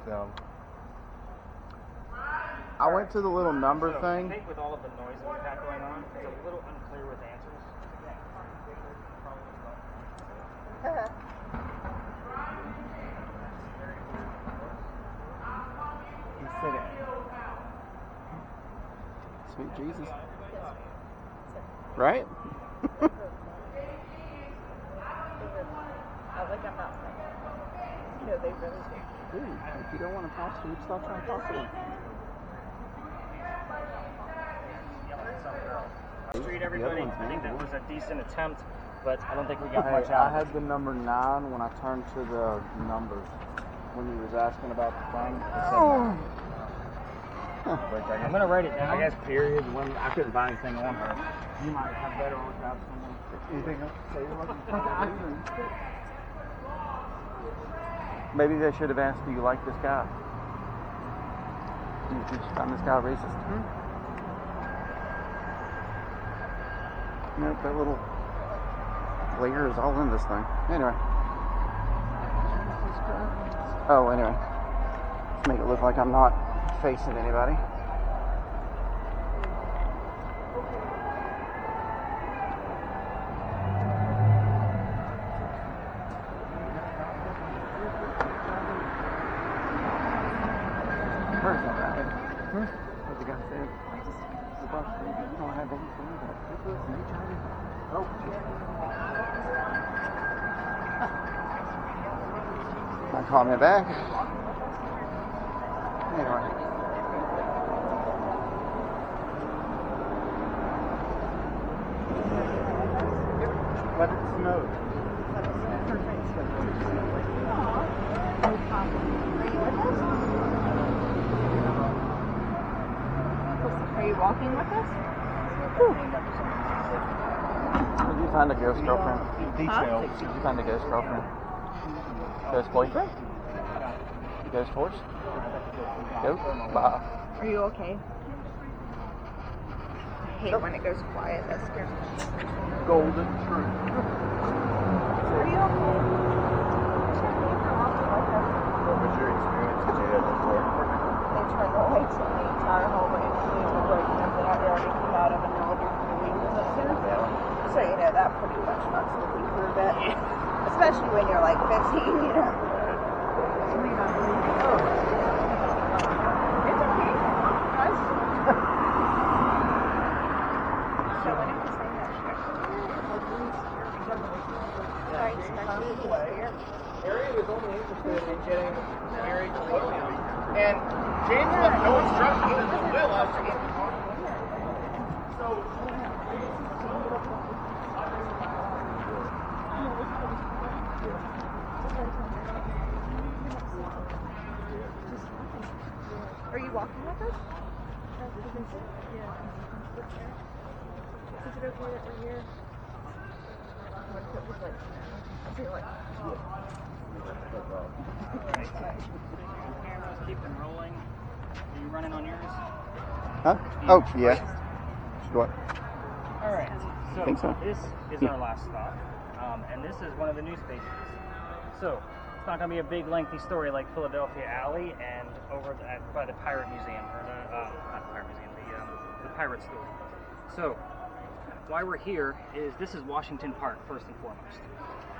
I went to the little number So, thing. I think with all of the noise that we've had going on, it's a little unclear with answers. Again, probably well. he said it. Sweet Jesus. Right? Like I'm not saying. No, they really do. Dude, if you don't want a prostitute, stop trying to talk to them. Street, everybody. I think that was a decent attempt, but I don't think we got Hey, much out I of had the number 9 when I turned to the numbers. When he was asking about the thing. I'm going to write it down. I guess period, when I couldn't find anything on her. You might have better on top someone. Anything else to say to her? Maybe they should have asked, do you like this guy? Do you find this guy racist? Nope, that little layer is all in this thing. Anyway. Oh, anyway. Let's make it look like I'm not facing anybody. Where's that rabbit? What the guy said? The bus, you don't have anything but syphilis and HIV. Oh, Call me back. Anyway. Let it snow. Are you walking with us? Did you find a ghost girlfriend? Details. Did you find a ghost girlfriend? Ghost boyfriend? Ghost horse? Goat? Bye. Are you okay? I hate when it goes quiet. That scares me. Golden truth. Are you okay? What was your experience that you had before? They tried to wait till the entire hallway and we were breaking them that I already come out of and now they're doing this upstairs. So you know that pretty much fucks with you for a bit. Especially when you're like 15, you know. It's okay. Guys. So when it was saying that shit, I expected it to be here. Harry was only interested in getting married to William, and James left no instructions in the will as to get so. Are you walking with us? Yeah. Is it okay that we're here? What if it was like, I feel like, Cameras, keep them rolling. Are you running on yours? Huh? Oh, yeah. What? All right. So, Think so. this is our last stop, and this is one of the new spaces. So it's not going to be a big, lengthy story like Philadelphia Alley and over by the Pirate Museum, or the not the Pirate Museum, the Pirate Store. So why we're here is this is Washington Park first and foremost.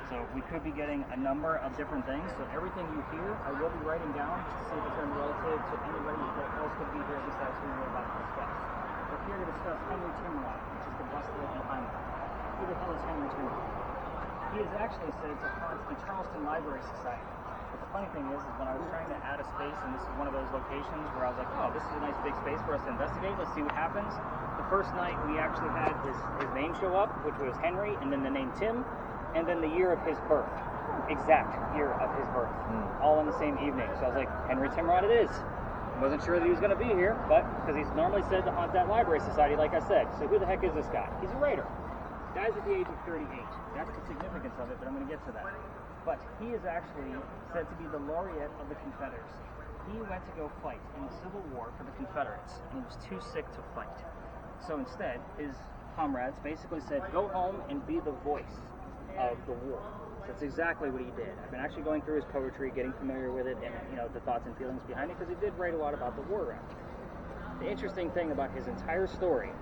So we could be getting a number of different things. So everything you hear, I will be writing down just to see if it's going to be relative to anybody that else could be here besides who we're about to discuss. We're here to discuss Henry Timrod, which is the bust right behind me. Who the hell is Henry Timrod? He is actually said to haunt the Charleston Library Society. But the funny thing is when I was trying to add a space, and this is one of those locations where I was like, oh, this is a nice big space for us to investigate. Let's see what happens. The first night we actually had his name show up, which was Henry, and then the name Tim, and then the year of his birth. Exact year of his birth. All in the same evening. So I was like, Henry Timrod it is. Wasn't sure that he was going to be here, but because he's normally said to haunt that library society, like I said. So who the heck is this guy? He's a writer. Dies at the age of 38. That's the significance of it, but I'm going to get to that. But he is actually said to be the laureate of the Confederacy. He went to go fight in the Civil War for the Confederates, and he was too sick to fight. So instead, his comrades basically said, go home and be the voice of the war. So that's exactly what he did. I've been actually going through his poetry, getting familiar with it, and the thoughts and feelings behind it, because he did write a lot about the war effort. The interesting thing about his entire story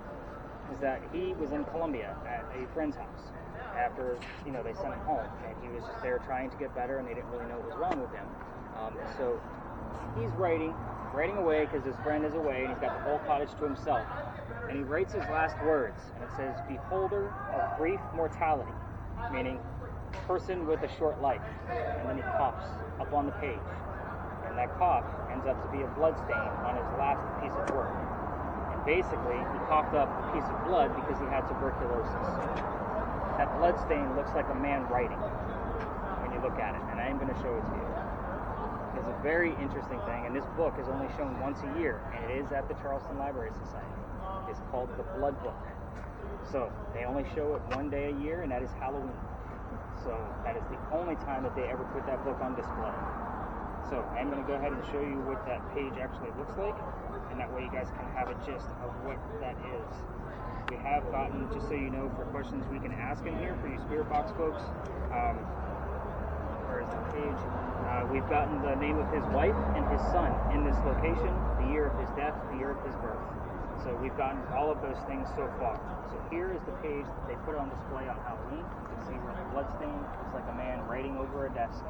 is that he was in Colombia at a friend's house after they sent him home, and he was just there trying to get better, and they didn't really know what was wrong with him. And so he's writing away because his friend is away, and he's got the whole cottage to himself. And he writes his last words, and it says, "Beholder of brief mortality," meaning person with a short life. And then he coughs up on the page, and that cough ends up to be a blood stain on his last piece of work. And basically, he coughed up a piece of blood because he had tuberculosis. That blood stain looks like a man writing when you look at it, and I am going to show it to you. It's a very interesting thing, and this book is only shown once a year, and it is at the Charleston Library Society. It's called The Blood Book. So they only show it one day a year, and that is Halloween. So that is the only time that they ever put that book on display. So I'm going to go ahead and show you what that page actually looks like, and that way you guys can have a gist of what that is. We have gotten, just so you know, for questions we can ask in here for you Spirit Box folks. Where is the page? We've gotten the name of his wife and his son in this location, the year of his death, the year of his birth. So we've gotten all of those things so far. So here is the page that they put on display on Halloween. You can see where the blood stain looks like a man writing over a desk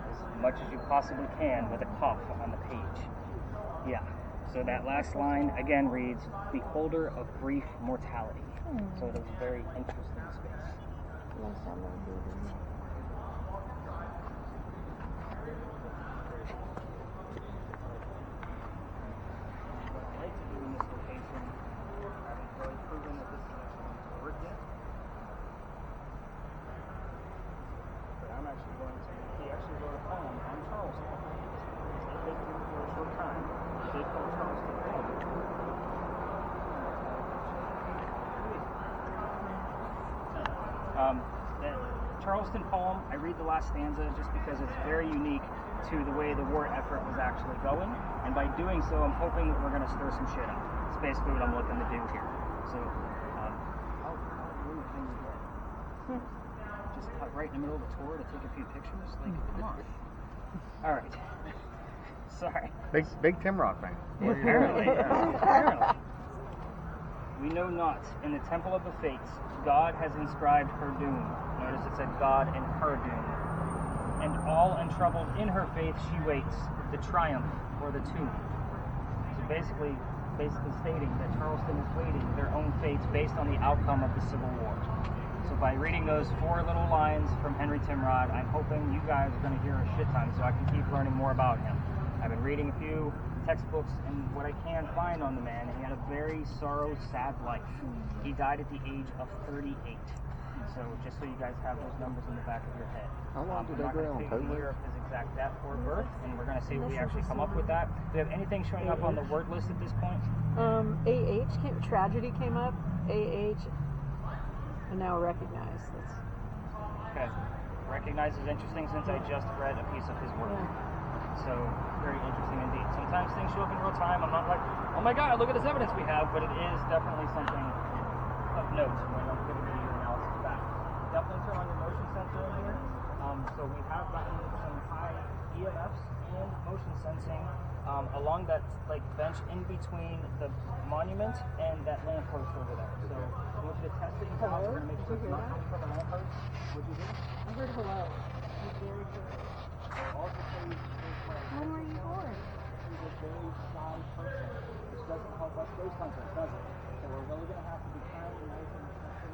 as much as you possibly can with a cough on the page. Yeah. So that last line again reads, "Beholder of brief mortality." So it is a very interesting space. The Charleston poem, I read the last stanza just because it's very unique to the way the war effort was actually going, and by doing so, I'm hoping that we're going to stir some shit up. It's basically what I'm looking to do here. So, how rude can you get? Just cut right in the middle of the tour to take a few pictures? Like, come on. All right. Sorry. Big Tim Rock fan. Apparently. Apparently. We know not. In the temple of the fates, God has inscribed her doom. Notice it said God and her doom. And all untroubled in her faith she waits, the triumph or the tomb. So basically stating that Charleston is waiting their own fates based on the outcome of the Civil War. So by reading those 4 little lines from Henry Timrod, I'm hoping you guys are going to hear a shit ton so I can keep learning more about him. I've been reading a few textbooks and what I can find on the man. He had a very sad life. He died at the age of 38. So just so you guys have those numbers in the back of your head. How long did they I'm not go going on to take the COVID? year of his exact death or birth, and we're going to see if we actually come up with that. Do you have anything showing up on the word list at this point? Tragedy came up. AH. And now recognize. That's Okay. Recognize is interesting since I just read a piece of his work. So, very interesting indeed. Sometimes things show up in real time. I'm not like, oh my god, look at this evidence we have, but it is definitely something of note when I'm giving you your analysis back. Definitely turn on your motion sensor in here. So we have gotten some high EMFs and motion sensing along that like bench in between the monument and that lamppost over there. So I want you to test it. We're going to make sure it's not coming from a lamppost. What'd you do? I heard hello. Also say When were you born? he's a very shy person, which doesn't help us ghost hunters, does it? So we're really going to have to be kind and nice and respectful.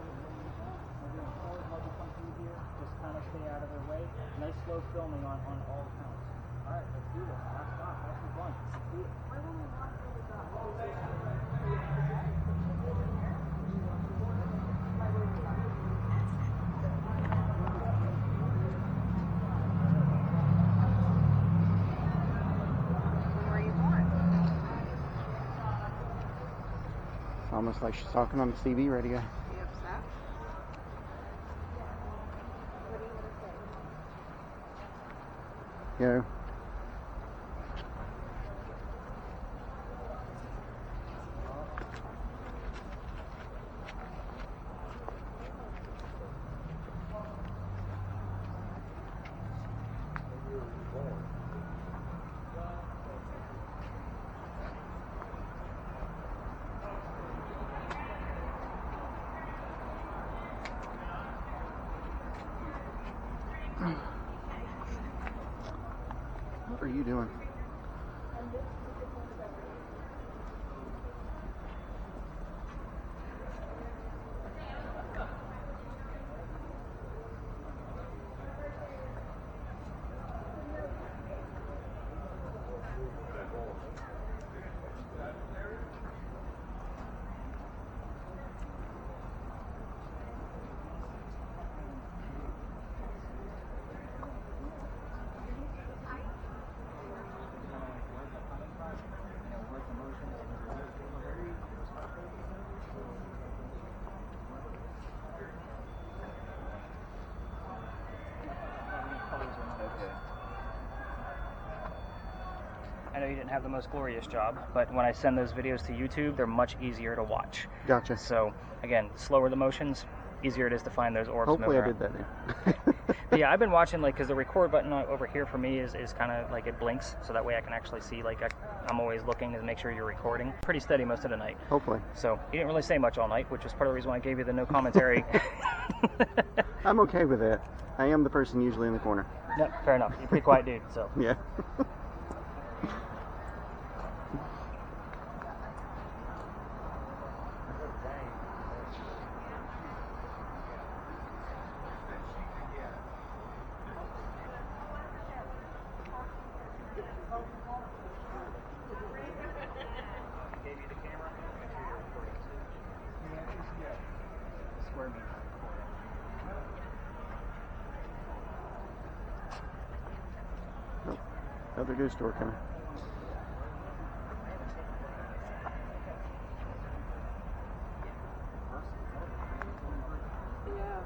We're going to encourage what we come through here. Just kind of stay out of their way. Nice slow filming on all counts. All right, let's do this. Last stop. Have some fun. Let's do it. It's almost like she's talking on the CB radio. You upset? Yo. What are you doing? I know you didn't have the most glorious job, but when I send those videos to YouTube, they're much easier to watch. Gotcha. So, again, slower the motions, easier it is to find those orbs. Hopefully I moving did around. that now. But yeah, I've been watching, like, because the record button over here for me is kind of like it blinks, so that way I can actually see, like, I'm always looking to make sure you're recording. Pretty steady most of the night. Hopefully. So, you didn't really say much all night, which was part of the reason why I gave you the no commentary. I'm okay with that. I am the person usually in the corner. No, fair enough. You're a pretty quiet dude, so. Yeah. Gave you the camera. Make sure you're recording too. Square meter recording. Oh, another goose door coming. Yeah.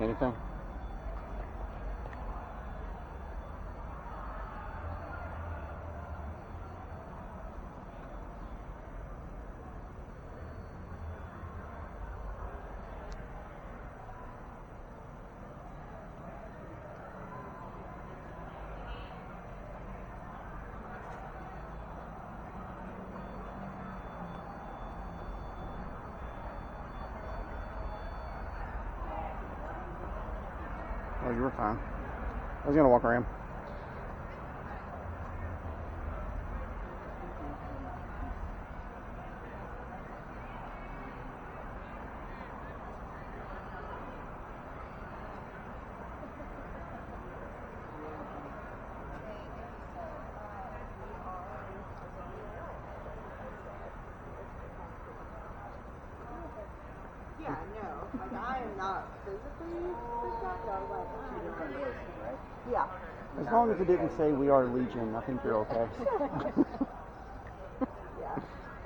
Anything? Oh, you were fine. I was gonna walk around. Yeah, no. Like, I am not physically freaked out, but I was like, yeah. As long as it didn't say we are Legion, I think you're okay. Yeah.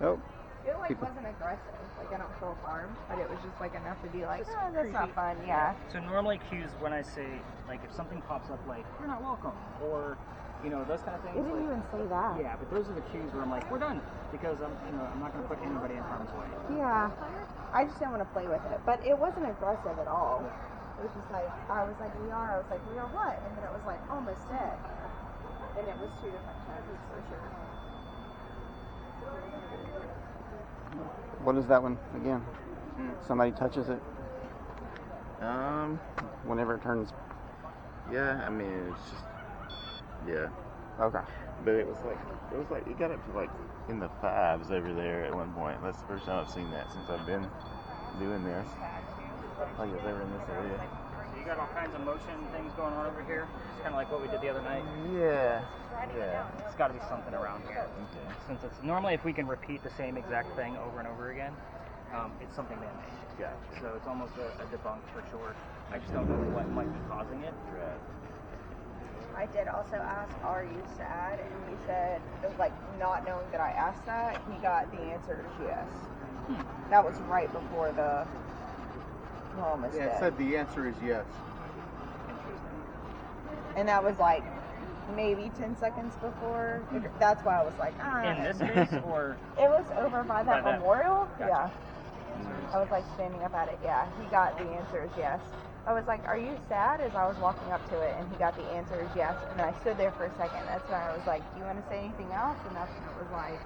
Oh, It like People- wasn't aggressive. Like I don't feel harmed, but it was just like enough to be like, oh, that's not fun. Yeah. So normally cues when I say, like, if something pops up like, you're not welcome, or, you know, those kind of things. It didn't like, even say that. Yeah, but those are the cues where I'm like, we're done, because I'm not going to put anybody in harm's way. Yeah. I just didn't want to play with it, but it wasn't aggressive at all. It was just like I was like, we are. I was like, we are what? And then it was like almost dead. And it was two different times for sure. what is that one again? Somebody touches it whenever it turns. Yeah, I mean, it's just, yeah. Okay. But it was like, it got up to like in the 5s over there at one point. That's the first time I've seen that since I've been doing this. Like it's over in this area. So you got all kinds of motion things going on over here, just kind of like what we did the other night. Yeah. Yeah. It's got to be something around here. Okay. Since it's normally if we can repeat the same exact thing over and over again, it's something man-made. Gotcha. So it's almost a debunk for sure. I just don't know what might be causing it. Right. I did also ask, are you sad? And he said, like, not knowing that I asked that, he got the answer is yes. That was right before the almost Yeah, it dead. said the answer is yes. And that was like maybe 10 seconds before. That's why I was like, In this space, or It was over by that By that- memorial. Gotcha. Yeah. I was like standing up at it. Yeah, he got the answer is yes. I was like, are you sad? As I was walking up to it, and he got the answer is yes. And then I stood there for a second. That's when I was like, do you want to say anything else? And that's when it was like,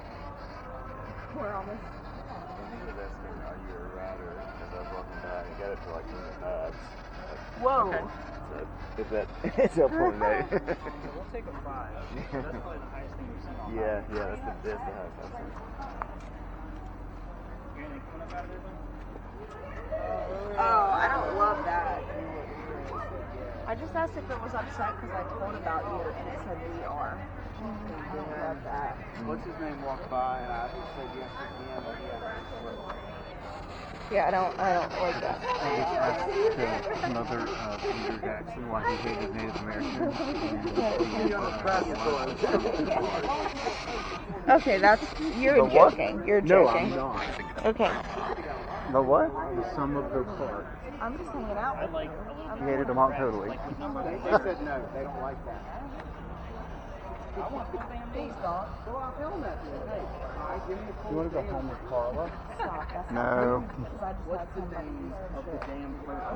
we're almost. I was asking, are you a rider? As I was walking by, and it got up to like in the 5s. Whoa. Okay. So is that it's a point there? So we'll take a 5. That's probably the highest thing we've seen all night. Yeah, that's the highest I've seen. You anything coming up out of there, bud? Oh, I don't love that. I just asked if it was upset because I told about you, and it said we are. I don't love that. What's his name walked by and I said yes again. Yeah, I don't like that. I just asked the mother of Peter Jackson why he hated Native Americans. Okay, that's you're The what? joking. You're No, joking. I'm not. Okay, The what? The sum of their parts. I'm just hanging out I with like you. a little You hated them all totally. like what number They they said no, they don't like that. I want full damn Please days. don't. So I'll film that then. Hey, all right, give me a full You want to go home with Karla? Stop. That's No. not because I just had What's the somebody name use of the shit. damn person?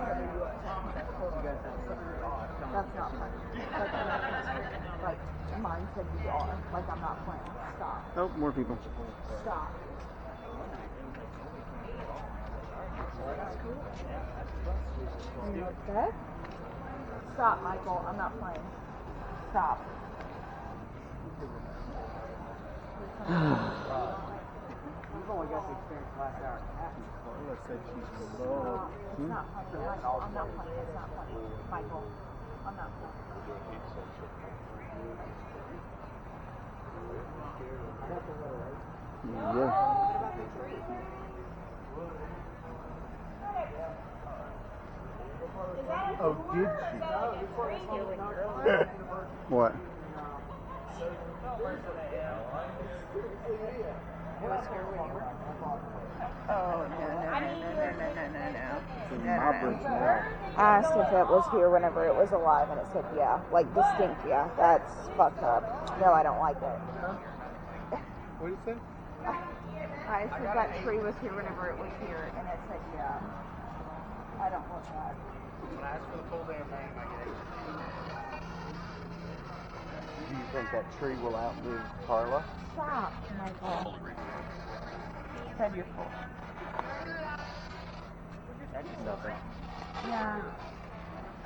That's not funny. Like, I'm not gonna, like, mine said we are. Like, I'm not playing. Stop. Oh, more people. Stop. Are you upset? Stop, Michael. I'm not playing. Stop. We've only got the experience last hour and a half. Carla said she's in Stop. love. It's not funny, Michael. I'm not playing. It's not funny. Michael. I'm not playing. Yeah. Oh, did she? What? Oh, no. in I my don't bridge know. now. I asked if it was here whenever it was alive, and it said yeah, like distinct. Yeah, that's fucked up. No, I don't like it. What did it say? I said that tree was here whenever it was here, and it said yeah. I don't want that. When I asked for the full damn name, I get it. Do you think that tree will outlive Karla? Stop, Michael. Said you're full. That's just stuff. Yeah.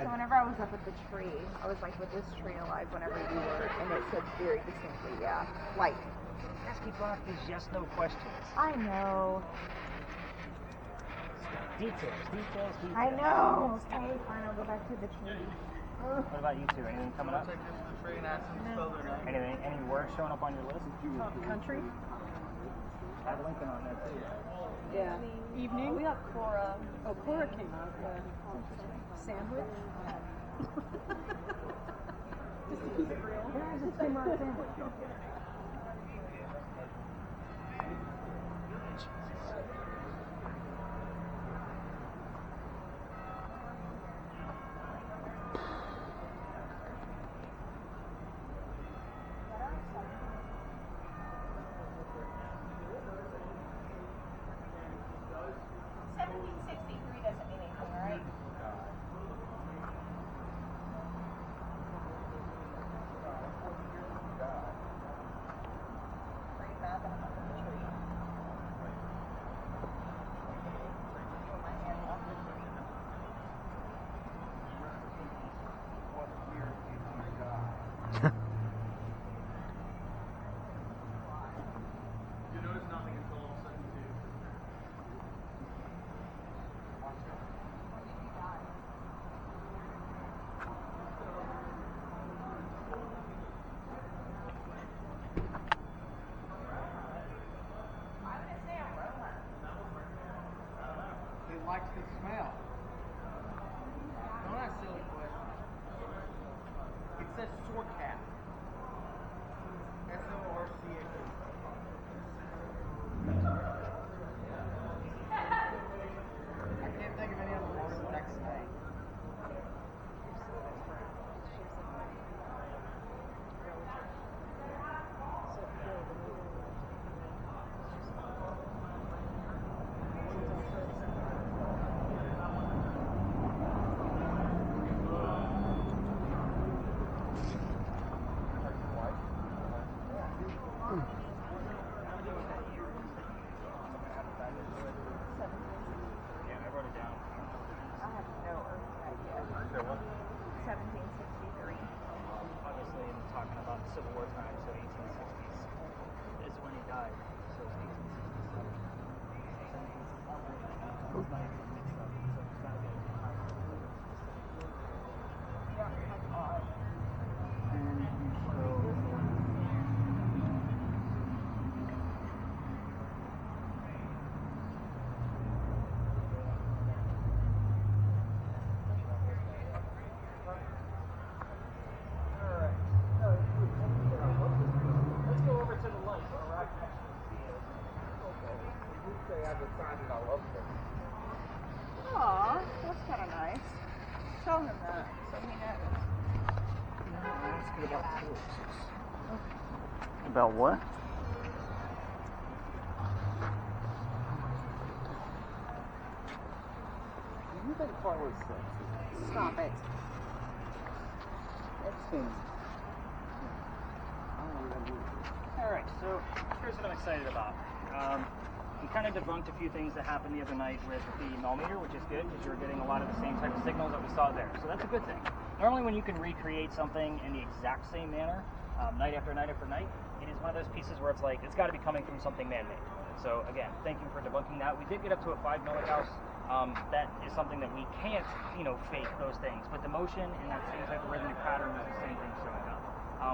So whenever I was up at the tree, I was like, with this tree alive whenever you were, and it said very distinctly, yeah. Like, Ask people out these yes/no questions. I know. Details. I know. Okay, fine, I'll go back to the tree. What about you two? Anything coming up? Take them to the tree and ask them to spell their name. Anything? Any words showing up on your list? Country? Add Lincoln on there too. Yeah. Evening? We got Cora. Oh, Cora came out. Sandwich? Just to keep it real. There's a similar sandwich. It likes the smell. Don't ask silly questions. It says Sorcat. S-O-R-C-A-T. I can't think of any other word with that snake. Yeah, I wrote it down. I have no idea. 1763. Obviously, I'm talking about Civil War time, so 1860s is when he died. So it's 1867. 1760. It's not even mixed up, so it's gotta be a time. Let's go over to the light. All right. You say I decided I love them. Aw, that's kind of nice. Tell him that, so he knows. Let's get about horses. About what? Do you think Karla's sexy? Stop it. All right, so here's what I'm excited about. We kind of debunked a few things that happened the other night with the millimeter, which is good because you're getting a lot of the same type of signals that we saw there. So that's a good thing. Normally when you can recreate something in the exact same manner, night after night after night, it is one of those pieces where it's like, it's got to be coming from something man-made. So again, thank you for debunking that. We did get up to a 5 millihouse. That is something that we can't, fake those things. But the motion and that same type of rhythmic pattern is the same thing showing up.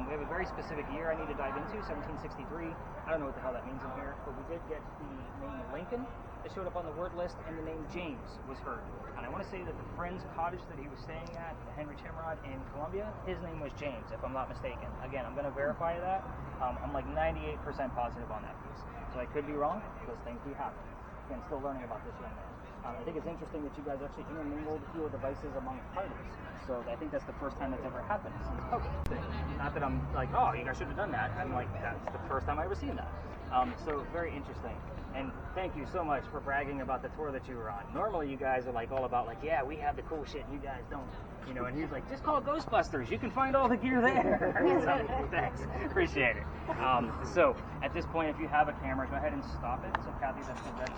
We have a very specific year I need to dive into, 1763. I don't know what the hell that means in here, but we did get the name Lincoln that showed up on the word list, and the name James was heard. And I want to say that the friend's cottage that he was staying at, the Henry Chimrod in Columbia, his name was James, if I'm not mistaken. Again, I'm going to verify that. I'm like 98% positive on that piece. So I could be wrong, because things do happen. Again, still learning about this young man. I think it's interesting that you guys actually intermingled fuel devices among fighters. So I think that's the first time that's ever happened since COVID. Not that I'm like, oh, you guys should have done that. I'm like, that's the first time I've ever seen that. So very interesting. And thank you so much for bragging about the tour that you were on. Normally you guys are like all about like, yeah, we have the cool shit and you guys don't. You know, and he's like, just call Ghostbusters. You can find all the gear there. So, thanks. Appreciate it. So at this point, if you have a camera, go ahead and stop it. So Kathy, that's the red